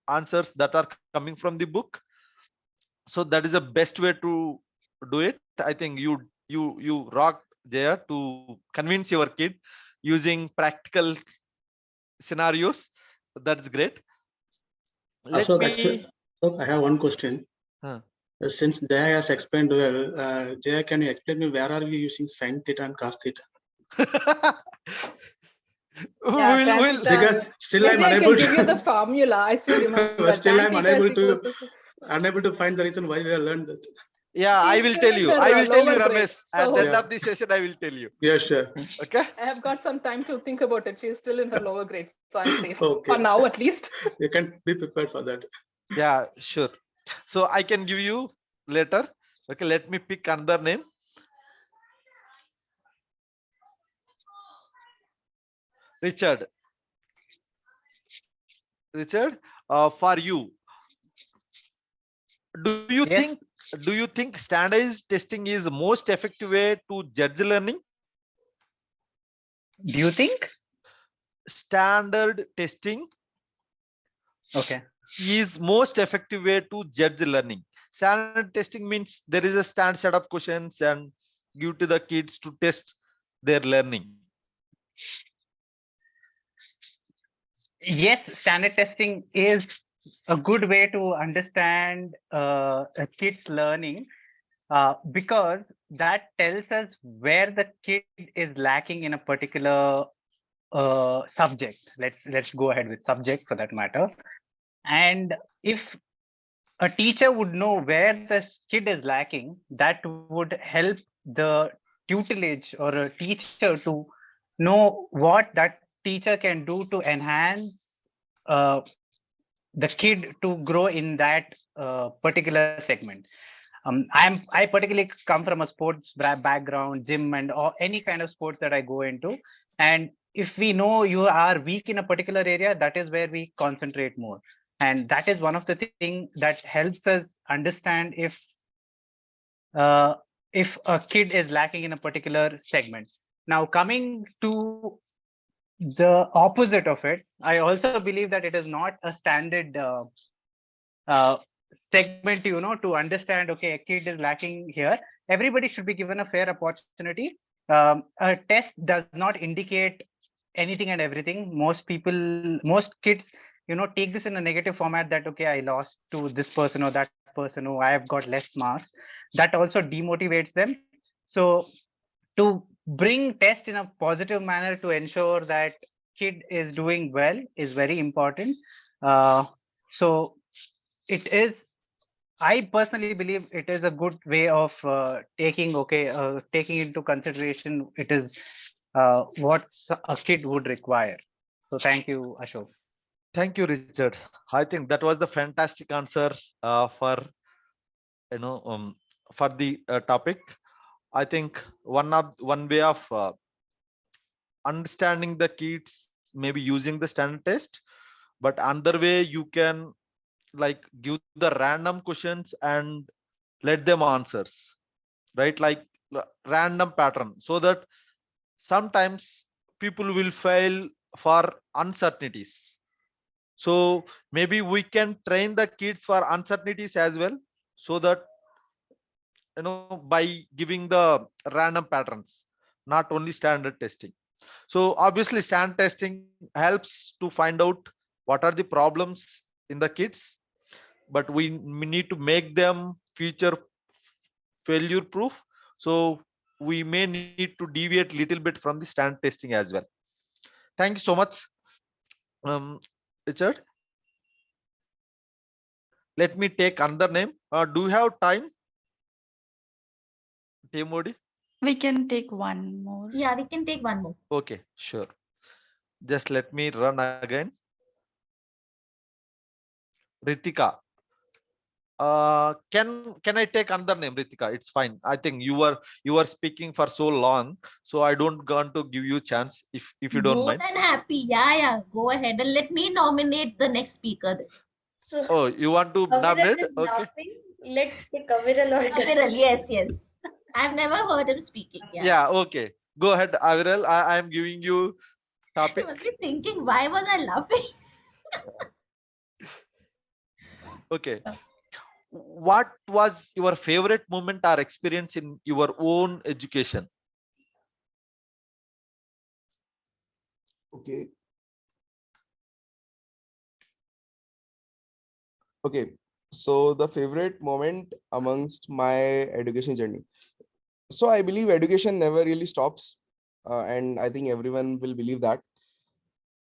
answers that are coming from the book. So that is the best way to do it. I think you rock, Jaya, to convince your kid using practical scenarios. That's great. Let
Ashok,
me
Ashok, I have one question.
Huh.
Since Jaya has explained well, Jaya, can you explain me where are we using sin theta and cos theta?
Yeah, tan
We'll
theta.
Because still I'm
Maybe I can
unable
give you the
to.
formula. I still remember
Still
tan
I'm
theta is
unable
equal
to
to.
find the reason why we have learned that.
Yeah, I
She's
will
still
tell
in
you.
her
I will tell you,
lower grade.
Ramesh. At the
So
end
Yeah.
of the session, I will tell you.
Yeah, sure.
Okay.
I have got some time to think about it. She's still in her lower grade. So I'm safe.
Okay.
For now, at least.
You can be prepared for that.
Yeah, sure. So I can give you later. Okay, let me pick another name. Richard. Richard, for you, do you
Yes.
think standardized testing is most effective way to judge learning?
Do you think?
Standard testing
Okay.
is most effective way to judge learning. Standard testing means there is a standard set of questions and give to the kids to test their learning.
Yes, standard testing is a good way to understand a kid's learning because that tells us where the kid is lacking in a particular subject. Let's go ahead with subject for that matter. And if a teacher would know where the kid is lacking, that would help the tutelage or a teacher to know what that teacher can do to enhance the kid to grow in that particular segment. I particularly come from a sports background, gym and or any kind of sports that I go into. And if we know you are weak in a particular area, that is where we concentrate more. And that is one of the things that helps us understand if a kid is lacking in a particular segment. Now, coming to the opposite of it, I also believe that it is not a standard uh, segment, to understand, okay, a kid is lacking here. Everybody should be given a fair opportunity. A test does not indicate anything and everything. Most kids, take this in a negative format that, okay, I lost to this person or that person, or I have got less marks. That also demotivates them. So to bring test in a positive manner to ensure that kid is doing well is very important. So it is, I personally believe it is a good way of taking into consideration it is what a kid would require. So thank you, Ashok.
Thank you, Richard. I think that was the fantastic answer for you know for the topic. I think one way of understanding the kids maybe using the standard test, but another way you can like give the random questions and let them answers, right? Like random pattern, so that sometimes people will fail for uncertainties. So maybe we can train the kids for uncertainties as well, so that by giving the random patterns, not only standard testing. So obviously standard testing helps to find out what are the problems in the kids, but we need to make them future failure proof. So we may need to deviate little bit from the standard testing as well. Thank you so much, Richard. Let me take another name. Do you have time, Modi?
We can take one more.
Yeah, we can take one more.
Okay, sure. Just let me run again. Ritika. Can I take another name, Ritika? It's fine. I think you are speaking for so long, so I don't want to give you chance if you don't
More
mind.
than happy. Yeah, yeah. Go ahead and let me nominate the next speaker then.
So
Oh, you want to
Aviral
nominate?
is
Okay.
laughing. Let's pick Aviral or
Viral, yes, yes. I've never heard him speaking. Yeah.
Yeah, okay. Go ahead, Aviral. I am giving you
You
topic.
must be thinking, why was I laughing?
Okay. What was your favorite moment or experience in your own education?
Okay. Okay. So the favorite moment amongst my education journey. So I believe education never really stops, and I think everyone will believe that.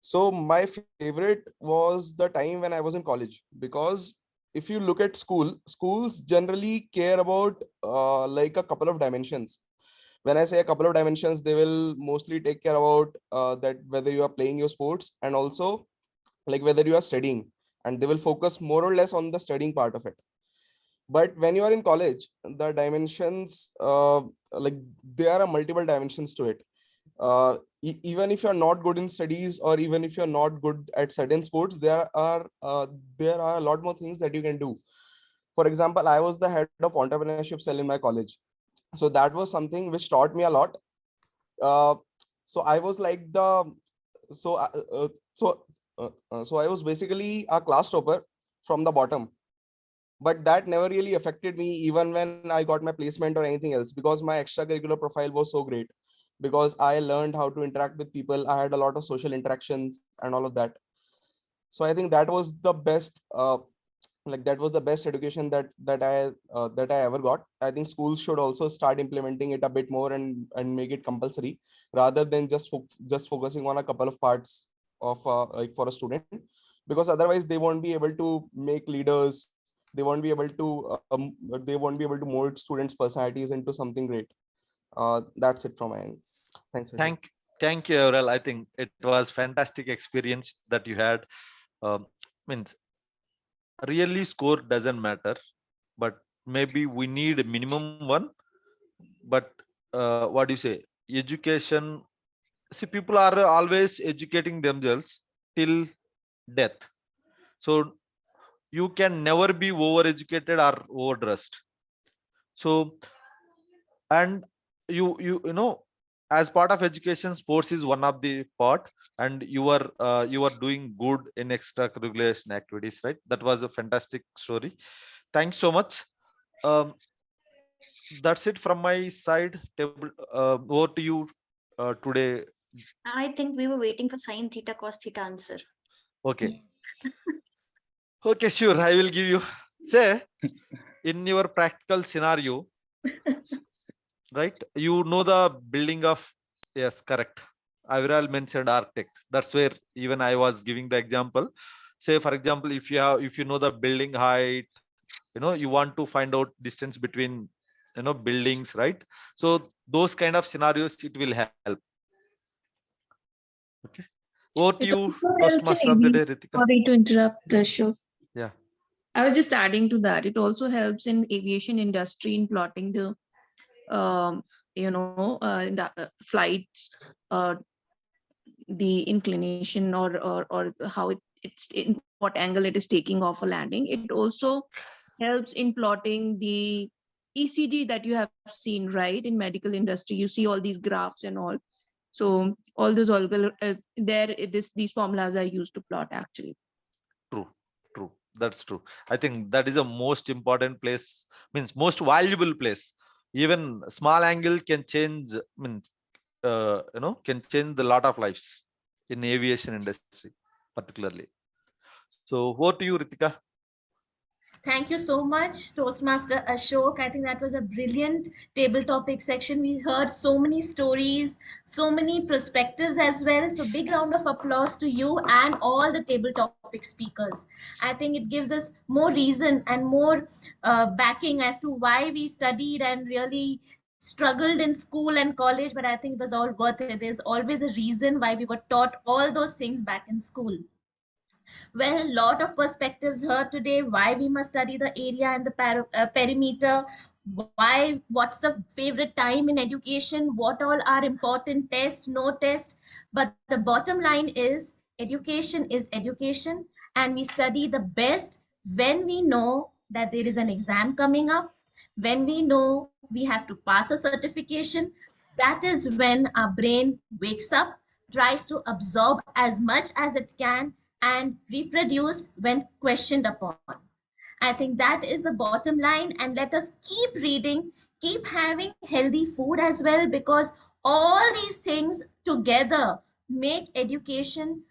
So my favorite was the time when I was in college, because if you look at schools generally care about like a couple of dimensions. When I say a couple of dimensions, they will mostly take care about that whether you are playing your sports and also like whether you are studying, and they will focus more or less on the studying part of it. But when you are in college, the dimensions like there are multiple dimensions to it. Even if you're not good in studies, or even if you're not good at certain sports, there are a lot more things that you can do. For example, I was the head of entrepreneurship cell in my college, so that was something which taught me a lot. uh, so I was like the so so so I was basically a class topper from the bottom, but that never really affected me even when I got my placement or anything else, because my extracurricular profile was so great, because I learned how to interact with people. I had a lot of social interactions and all of that. So I think that was the best that was the best education that I ever got. I think schools should also start implementing it a bit more, and make it compulsory, rather than just focusing on a couple of parts of like for a student, because otherwise they won't be able to make leaders. They won't be able to mold students' personalities into something great. That's it from my end. Thanks, Ajay.
Thank you, Aviral. I think it was fantastic experience that you had. Means really score doesn't matter, but maybe we need a minimum one. But what do you say? Education. See, people are always educating themselves till death. So you can never be overeducated or overdressed. So, and you know, as part of education, sports is one of the part, and you are doing good in extracurricular activities, right? That was a fantastic story. Thanks so much. Um, that's it from my side. Table over to you today.
I think we were waiting for sine theta cos theta answer.
Okay. Okay, sure. I will give you. Say, in your practical scenario, right? You know the building of, yes, correct. Aviral mentioned architect. That's where even I was giving the example. Say, for example, if you know the building height, you want to find out distance between buildings, right? So those kind of scenarios it will help. Okay. Over to
It
you,
also helps in
Toastmaster of the day, Ritika.
sorry to interrupt, Ashok.
Yeah.
I was just adding to that. It also helps in aviation industry in plotting the, in the flights, the inclination or how it's in what angle it is taking off or landing. It also helps in plotting the ECG that you have seen, right? In medical industry, you see all these graphs and all. So all those these formulas are used to plot actually.
True, true. That's true. I think that is a most important place, means most valuable place. Even small angle can change, means can change a lot of lives in aviation industry, particularly. So over to you, Ritika.
Thank you so much, Toastmaster Ashok. I think that was a brilliant table topic section. We heard so many stories, so many perspectives as well. So, big round of applause to you and all the table topic speakers. I think it gives us more reason and more backing as to why we studied and really struggled in school and college. But I think it was all worth it. There's always a reason why we were taught all those things back in school. Well, lot of perspectives heard today. Why we must study the area and the perimeter. Why? What's the favorite time in education? What all are important tests? No test. But the bottom line is education, and we study the best when we know that there is an exam coming up, when we know we have to pass a certification, that is when our brain wakes up, tries to absorb as much as it can, and reproduce when questioned upon. I think that is the bottom line. And let us keep reading, keep having healthy food as well, because all these things together make education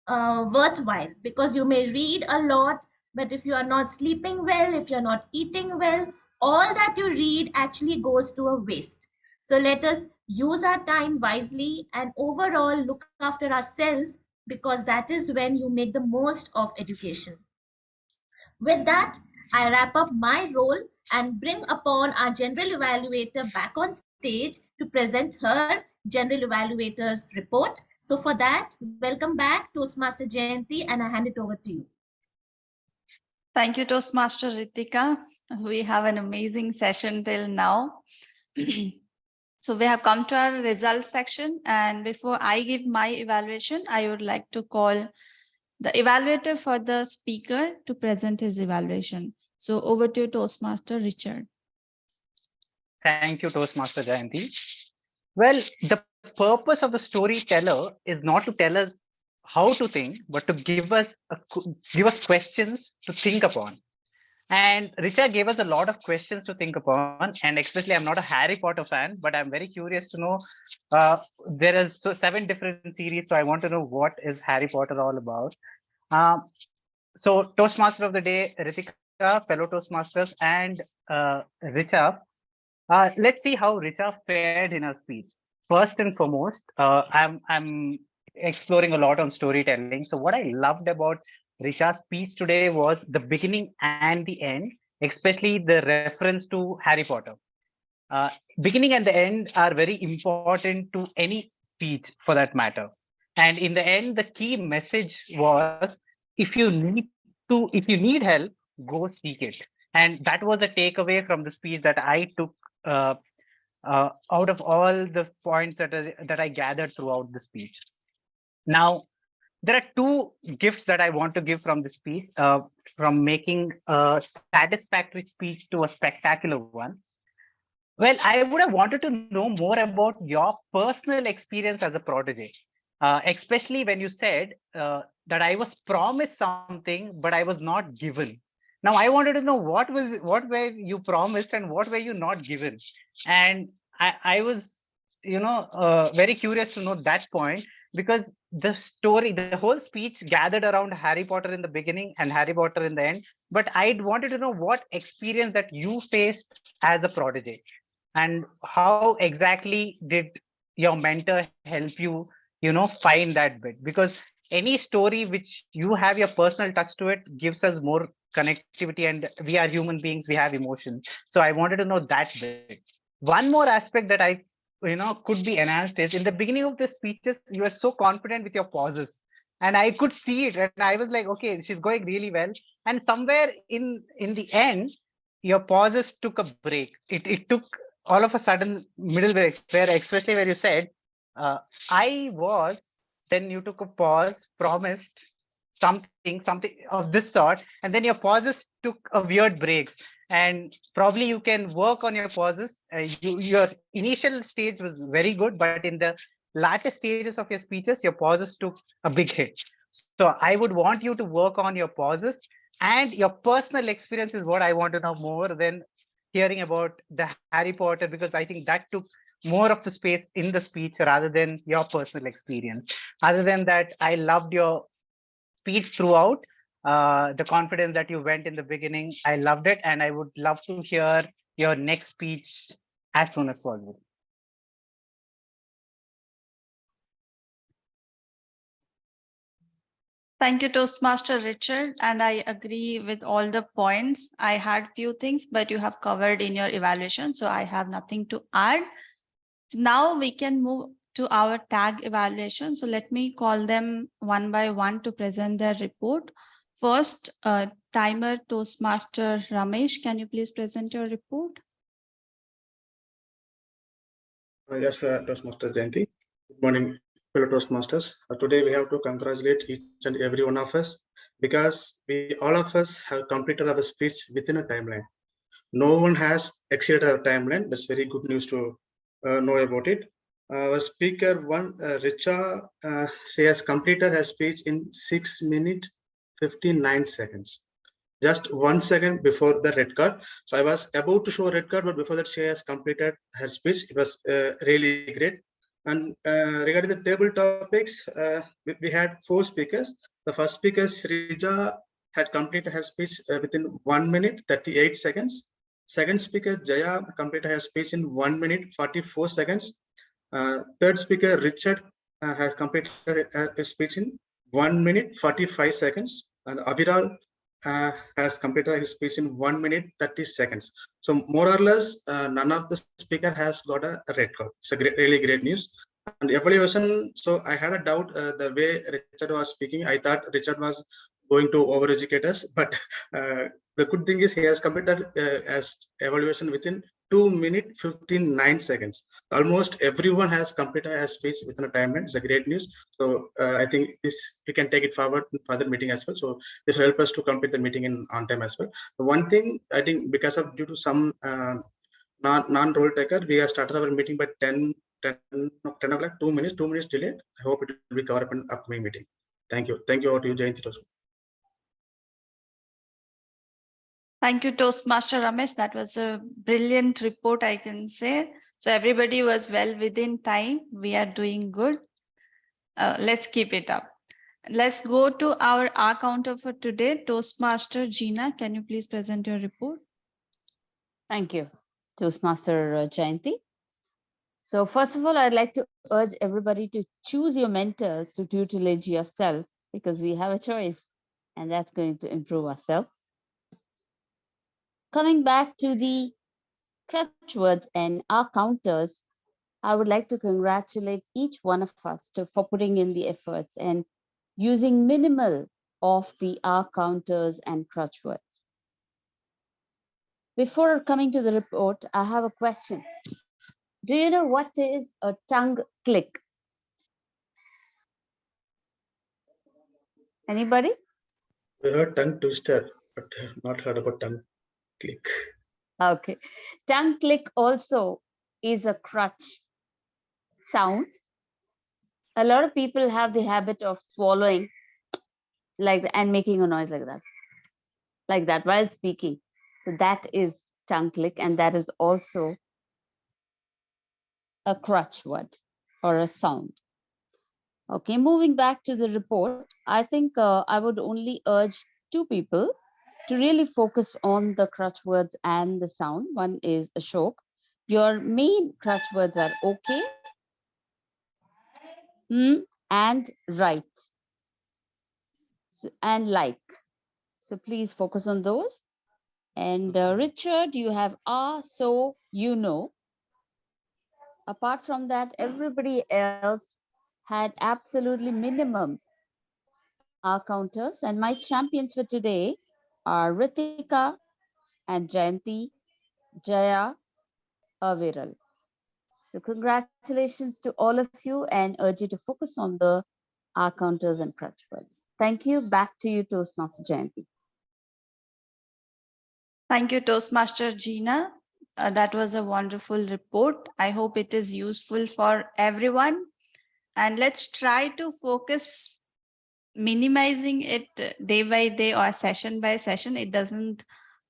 worthwhile. Because you may read a lot, but if you are not sleeping well, if you're not eating well, all that you read actually goes to a waste. So let us use our time wisely and overall look after ourselves, because that is when you make the most of education. With that, I wrap up my role and bring upon our general evaluator back on stage to present her general evaluator's report. So for that, welcome back Toastmaster Jayanti, and I hand it over to you.
Thank you, Toastmaster Ritika. We have an amazing session till now. So we have come to our results section, and before I give my evaluation, I would like to call the evaluator for the speaker to present his evaluation. So over to you, Toastmaster Richard.
Thank you, Toastmaster Jayanti. Well, the purpose of the storyteller is not to tell us how to think, but to give us questions to think upon. And Richard gave us a lot of questions to think upon, and especially I'm not a Harry Potter fan, but I'm very curious to know. There is 7 different series, so I want to know what is Harry Potter all about. So Toastmaster of the day, Ritika, fellow Toastmasters, and Richa. Let's see how Richa fared in her speech. First and foremost, I'm exploring a lot on storytelling. So what I loved about Richa's speech today was the beginning and the end, especially the reference to Harry Potter. Uh, Beginning and the end are very important to any speech for that matter. And in the end, the key message was if you need help, go seek it. And that was a takeaway from the speech that I took uh, out of all the points that I gathered throughout the speech. Now, there are 2 gifts that I want to give from the speech, from making a satisfactory speech to a spectacular one. Well, I would have wanted to know more about your personal experience as a protege, especially when you said that I was promised something, but I was not given. Now, I wanted to know what were you promised and what were you not given, and I was, very curious to know that point, because the whole speech gathered around Harry Potter in the beginning and Harry Potter in the end. But I wanted to know what experience that you faced as a protege, and how exactly did your mentor help you, find that bit. Because any story which you have your personal touch to it gives us more connectivity, and we are human beings, we have emotions. So I wanted to know that bit. One more aspect that I could be enhanced is, in the beginning of the speeches you are so confident with your pauses, and I could see it, and I was like, okay, she's going really well. And somewhere in the end, your pauses took a break. It took all of a sudden middle break, where especially where you said, I was, then you took a pause, promised something of this sort, and then your pauses took a weird breaks. And probably you can work on your pauses. Your initial stage was very good, but in the latter stages of your speeches, your pauses took a big hit. So I would want you to work on your pauses, and your personal experience is what I want to know more than hearing about the Harry Potter, because I think that took more of the space in the speech rather than your personal experience. Other than that, I loved your speech throughout. The confidence that you went in the beginning, I loved it, and I would love to hear your next speech as soon as possible.
Thank you, Toastmaster Richard. And I agree with all the points. I had few things, but you have covered in your evaluation, so I have nothing to add. Now we can move to our tag evaluation. So let me call them one by one to present their report. First, timer Toastmaster Ramesh, can you please present your report?
Yes, Toastmaster Jayanti. Good morning, fellow Toastmasters. Today we have to congratulate each and every one of us because we all of us have completed our speech within a timeline. No one has exceeded our timeline. That's very good news to know about it. Our speaker one, Richa, she has completed her speech in 6 minutes 59 seconds. Just 1 second before the red card. So I was about to show red card, but before that she has completed her speech. It was really great. And regarding the table topics, we had 4 speakers. The first speaker, Srija, had completed her speech within 1 minute 38 seconds. Second speaker, Jaya, completed her speech in 1 minute 44 seconds. Third speaker, Richard, has completed his speech in 1 minute 45 seconds. And Aviral has completed his speech in 1 minute 30 seconds. So more or less, none of the speaker has got a red card. It's a really great news. And evaluation, so I had a doubt the way Richard was speaking. I thought Richard was going to overeducate us, but the good thing is he has completed as evaluation within 2 minutes 59 seconds. Almost everyone has completed a speech within a timeline. It's a great news. So I think this we can take it forward in further meeting as well. So this will help us to complete the meeting in on time as well. One thing I think because of due to some non-role taker, we have started our meeting by 10 o'clock, 2 minutes delayed. I hope it will be covered up in upcoming meeting. Thank you. Thank you all to you, Jayanti.
Thank you, Toastmaster Ramesh. That was a brilliant report, I can say. So everybody was well within time. We are doing good. Let's keep it up. Let's go to our counter for today. Toastmaster Gina, can you please present your report?
Thank you, Toastmaster Jayanti. So first of all, I'd like to urge everybody to choose your mentors to tutelage yourself because we have a choice and that's going to improve ourselves. Coming back to the crutch words and our counters, I would like to congratulate each one of us for putting in the efforts and using minimal of the R counters and crutch words. Before coming to the report, I have a question. Do you know what is a tongue click? Anybody?
We heard tongue twister, but not heard about tongue click.
Okay. Tongue click also is a crutch sound. A lot of people have the habit of swallowing and making a noise like that while speaking. So that is tongue click, and that is also a crutch word or a sound. Okay, moving back to the report, I think I would only urge 2 people to really focus on the crutch words and the sound. One is Ashok. Your main crutch words are okay, and right, and like. So please focus on those. And Richard, you have so, you know. Apart from that, everybody else had absolutely minimum counters. And my champions for today are Ritika and Jayanti, Jaya, Aviral. So congratulations to all of you and urge you to focus on the counters and crutch words. Thank you. Back to you, Toastmaster Jayanti.
Thank you, Toastmaster Gina. That was a wonderful report. I hope it is useful for everyone. And let's try to focus minimizing it day by day or session by session. It doesn't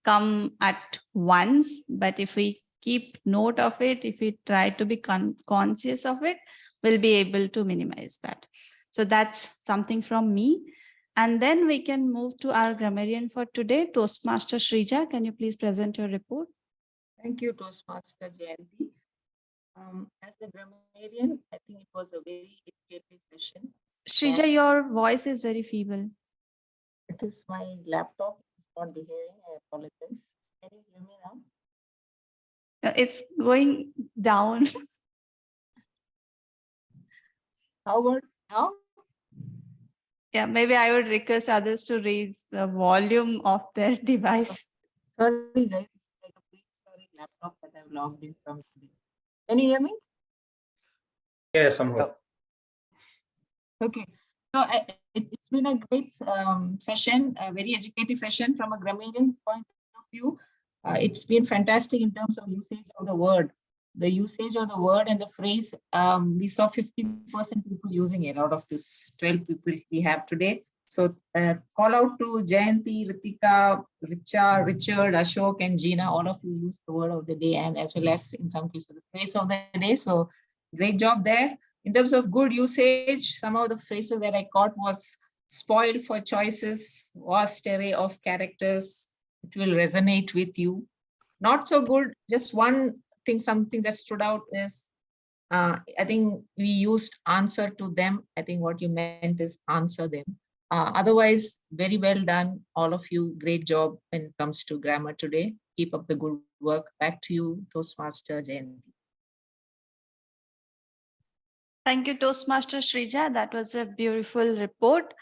come at once, but if we keep note of it, if we try to be conscious of it, we'll be able to minimize that. So that's something from me. And then we can move to our grammarian for today. Toastmaster Shrija, can you please present your report?
Thank you, Toastmaster Jayanti. As the grammarian, I think it was a very educative session.
Shrija, your voice is very feeble.
It is my laptop. It's not behaving. I apologize. Can you hear me now?
It's going down.
How about now?
Yeah, maybe I would request others to raise the volume of their device.
Sorry, guys. It's like a prehistoric laptop that I've logged in from today. Can you hear me?
Yeah, somehow.
Okay. So it's been a great session, a very educative session from a grammarian point of view. It's been fantastic in terms of usage of the word. The usage of the word and the phrase, we saw 50% people using it out of this 12 people we have today. So call out to Jayanti, Ritika, Richa, Richard, Ashok, and Gina. All of you use the word of the day, and as well as in some cases the phrase of the day. So great job there. In terms of good usage, some of the phrases that I caught was spoiled for choices, vast array of characters. It will resonate with you. Not so good. Just one thing, something that stood out is, I think we used answer to them. I think what you meant is answer them. Otherwise, very well done. All of you, great job when it comes to grammar today. Keep up the good work. Back to you, Toastmaster Jayanti.
Thank you, Toastmaster Shrija. That was a beautiful report.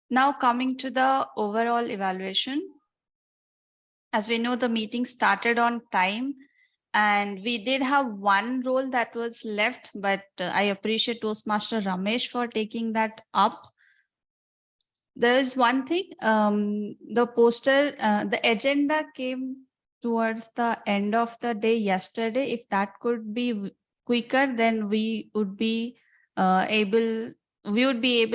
Now coming to the overall evaluation. As we know, the meeting started on time and we did have one role that was left, but I appreciate Toastmaster Ramesh for taking that up. There is one thing, the poster, the agenda came towards the end of the day yesterday. If that could be quicker, then we would be able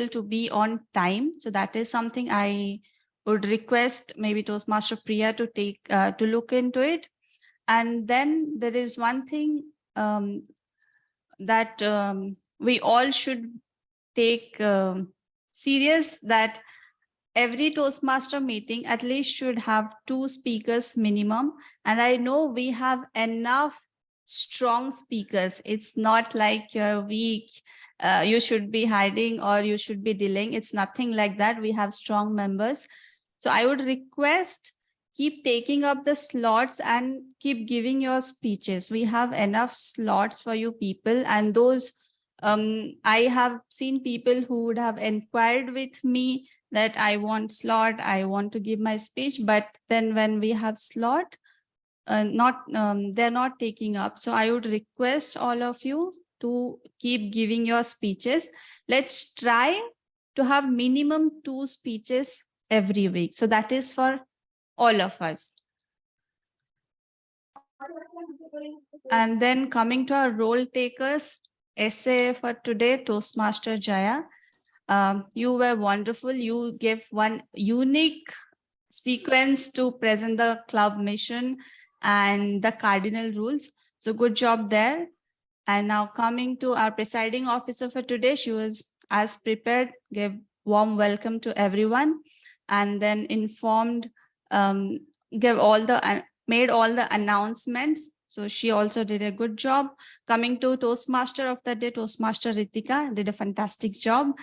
to be on time. So that is something I would request maybe Toastmaster Priya to take to look into it. And then there is one thing that we all should take serious, that every Toastmaster meeting at least should have 2 speakers minimum. And I know we have enough strong speakers. It's not like you're weak, you should be hiding or you should be delaying. It's nothing like that. We have strong members. So I would request, keep taking up the slots and keep giving your speeches. We have enough slots for you people, and those I have seen people who would have inquired with me that I want slot, I want to give my speech, but then when we have slot, they're not taking up. So I would request all of you to keep giving your speeches. Let's try to have minimum 2 speeches every week. So that is for all of us. And then coming to our role takers, essay for today, Toastmaster Jaya. You were wonderful. You gave one unique sequence to present the club mission and the cardinal rules. So good job there. And now coming to our presiding officer for today, she was as prepared, gave warm welcome to everyone, and then informed, made all the announcements. So she also did a good job. Coming to Toastmaster of the day, Toastmaster Ritika did a fantastic job.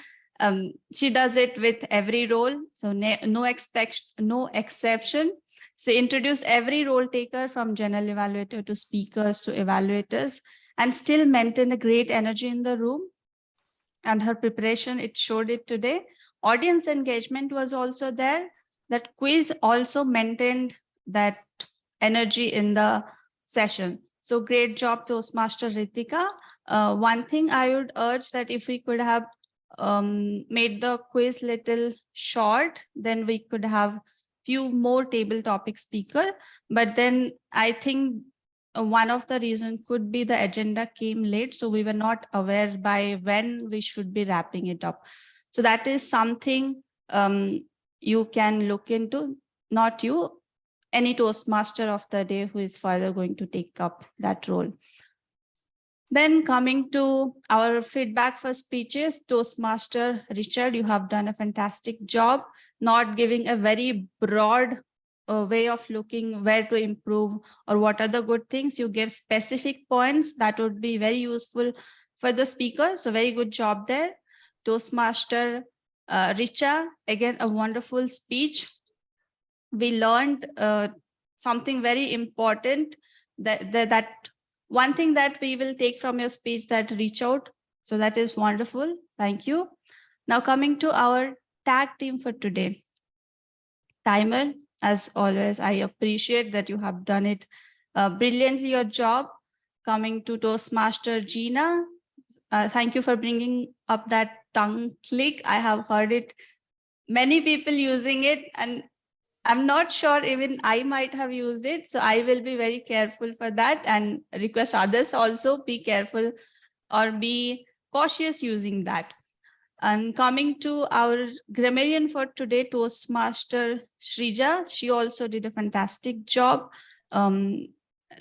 She does it with every role, so no exception. She introduced every role taker from general evaluator to speakers to evaluators, and still maintained a great energy in the room. And her preparation, it showed it today. Audience engagement was also there. That quiz also maintained that energy in the session. So great job, Toastmaster Ritika. One thing I would urge, that if we could have made the quiz little short, then we could have few more table topic speaker. But then I think one of the reasons could be the agenda came late, so we were not aware by when we should be wrapping it up. So that is something you can look into. Not you, any Toastmaster of the day who is further going to take up that role. Then coming to our feedback for speeches, Toastmaster Richard, you have done a fantastic job, not giving a very broad way of looking where to improve or what are the good things. You give specific points that would be very useful for the speaker. So very good job there. Toastmaster Richa, again, a wonderful speech. We learned something very important, that one thing that we will take from your speech, that reach out. So that is wonderful. Thank you. Now coming to our tag team for today. Timer, as always, I appreciate that you have done it brilliantly, your job. coming to Toastmaster Gina. Thank you for bringing up that tongue click. I have heard it, many people using it, and I'm not sure even I might have used it. So I will be very careful for that and request others also be careful or be cautious using that. And coming to our grammarian for today, Toastmaster Shrija, she also did a fantastic job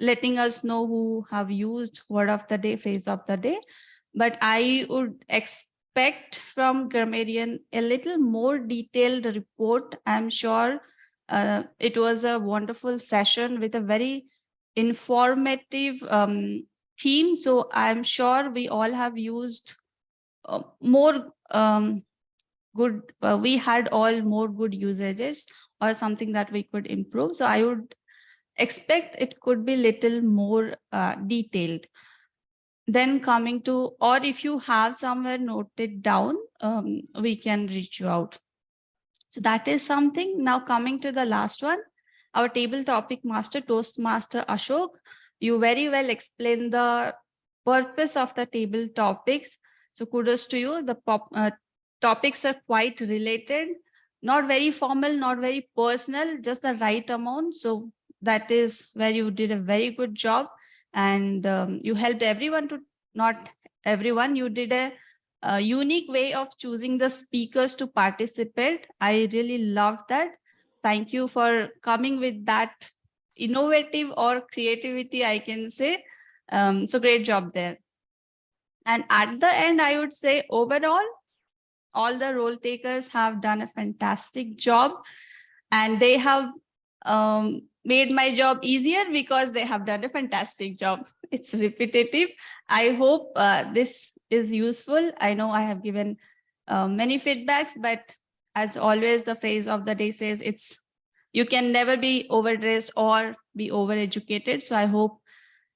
letting us know who have used word of the day, phrase of the day. But I would expect from grammarian a little more detailed report. I'm sure it was a wonderful session with a very informative theme. So I'm sure we all have used more good, we had all more good usages or something that we could improve. So I would expect it could be little more detailed. Then coming to, or if you have somewhere noted down, we can reach you out. So that is something. Now coming to the last one, our table topic master, Toastmaster Ashok, you very well explained the purpose of the table topics. So kudos to you. The topics are quite related, not very formal, not very personal, just the right amount. So that is where you did a very good job, and you helped everyone to, not everyone, you did a unique way of choosing the speakers to participate. I really loved that. Thank you for coming with that innovative or creativity, I can say. So great job there. And at the end, I would say overall, all the role takers have done a fantastic job, and they have made my job easier because they have done a fantastic job. It's repetitive. I hope this is useful. I know I have given many feedbacks, but as always, the phrase of the day says you can never be overdressed or be overeducated. So I hope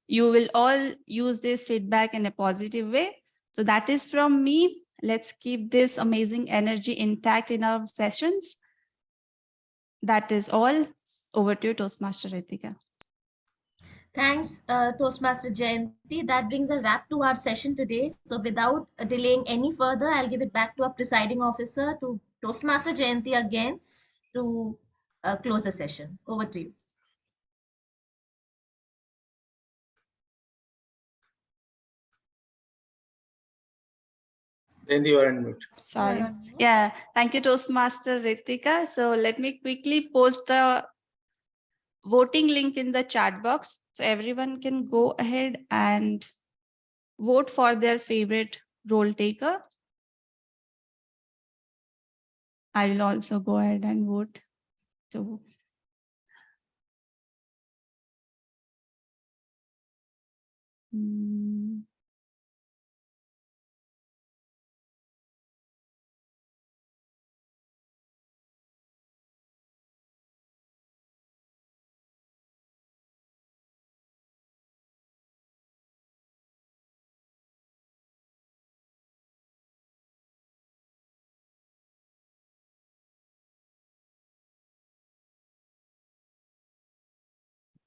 you will all use this feedback in a positive way. So that is from me. Let's keep this amazing energy intact in our sessions. That is all. Over to you, Toastmaster Ritika.
Thanks, Toastmaster Jayanti. That brings a wrap to our session today. So without delaying any further, I'll give it back to our presiding officer, to Toastmaster Jayanti again, to close the session. Over to you.
Jayanti, you are on mute.
Sorry. Yeah, thank you, Toastmaster Ritika. So let me quickly post the voting link in the chat box. So everyone can go ahead and vote for their favorite role taker. I will also go ahead and vote. So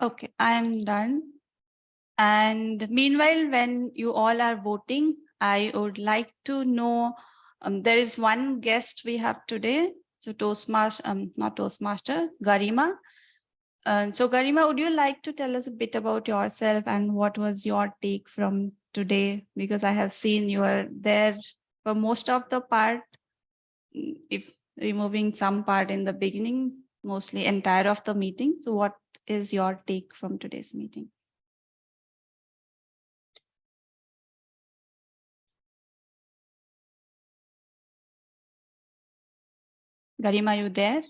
okay, I am done. And meanwhile, when you all are voting, I would like to know, there is one guest we have today. So Toastmaster, not Toastmaster, Garima. So Garima, would you like to tell us a bit about yourself and what was your take from today? Because I have seen you are there for most of the part, if removing some part in the beginning, mostly entire of the meeting. So what is your take from today's meeting? Garima, are you there?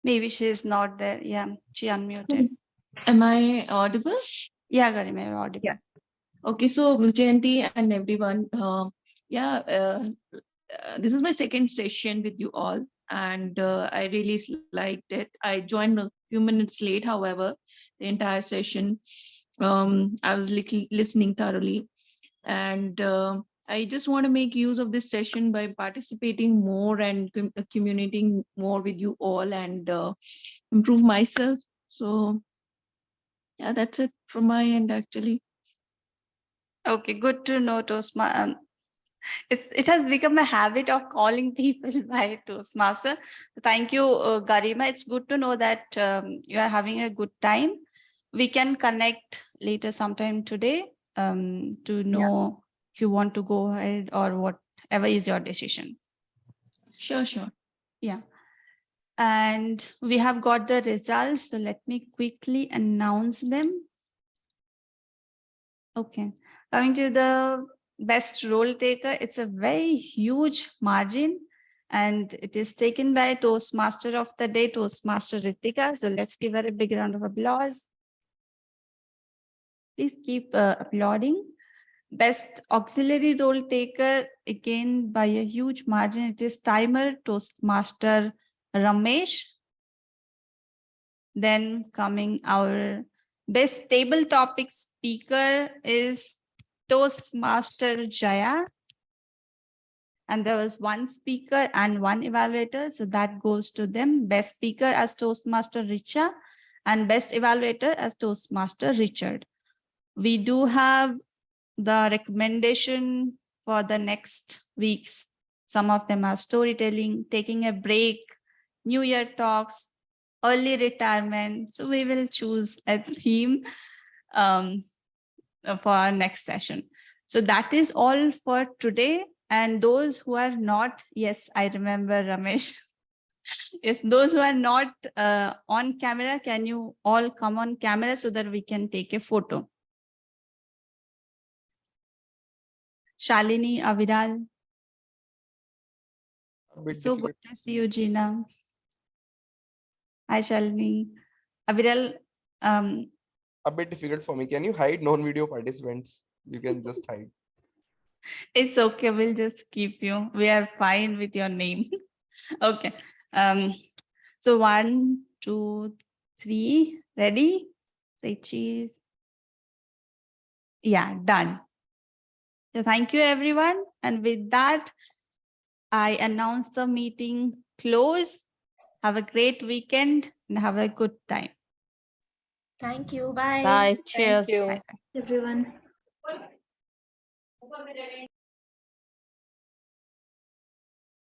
Maybe she is not there. Yeah, she unmuted.
Am I audible?
Yeah, Garima, you're audible.
Yeah. Okay, so Jayanti and everyone, this is my second session with you all, and I really liked it. I joined a few minutes late, however, the entire session, I was listening thoroughly, and I just want to make use of this session by participating more and communicating more with you all and improve myself. So yeah, that's it from my end actually.
Okay, good to know, it has become a habit of calling people by Toastmaster. Thank you, Garima. It's good to know that you are having a good time. We can connect later sometime today to know if you want to go ahead or whatever is your decision.
Sure.
Yeah. And we have got the results. So let me quickly announce them. Okay. Coming to the best role taker, it's a very huge margin and it is taken by Toastmaster of the Day, Toastmaster Ritika. So let's give her a big round of applause. Please keep applauding. Best auxiliary role taker, again by a huge margin, it is timer Toastmaster Ramesh. Then coming our best table topic speaker is Toastmaster Jaya. And there was one speaker and one evaluator. So that goes to them. Best speaker as Toastmaster Richa and best evaluator as Toastmaster Richard. We do have the recommendation for the next weeks. Some of them are storytelling, taking a break, New Year talks, early retirement. So we will choose a theme for our next session. So that is all for today. And those who are not, yes, I remember Ramesh. Yes, those who are not on camera, can you all come on camera so that we can take a photo? Shalini, Aviral. So good to see you, Gina. Hi, Shalini. Aviral,
A bit difficult for me. Can you hide non-video participants? You can just hide.
it's okay. We'll just keep you. We are fine with your name. Okay. So 1, 2, 3. Ready? Say cheese. Yeah, done. So thank you, everyone. And with that, I announce the meeting close. Have a great weekend and have a good time.
Thank you. Bye.
Bye. Cheers.
Thank you.
Bye.
Everyone.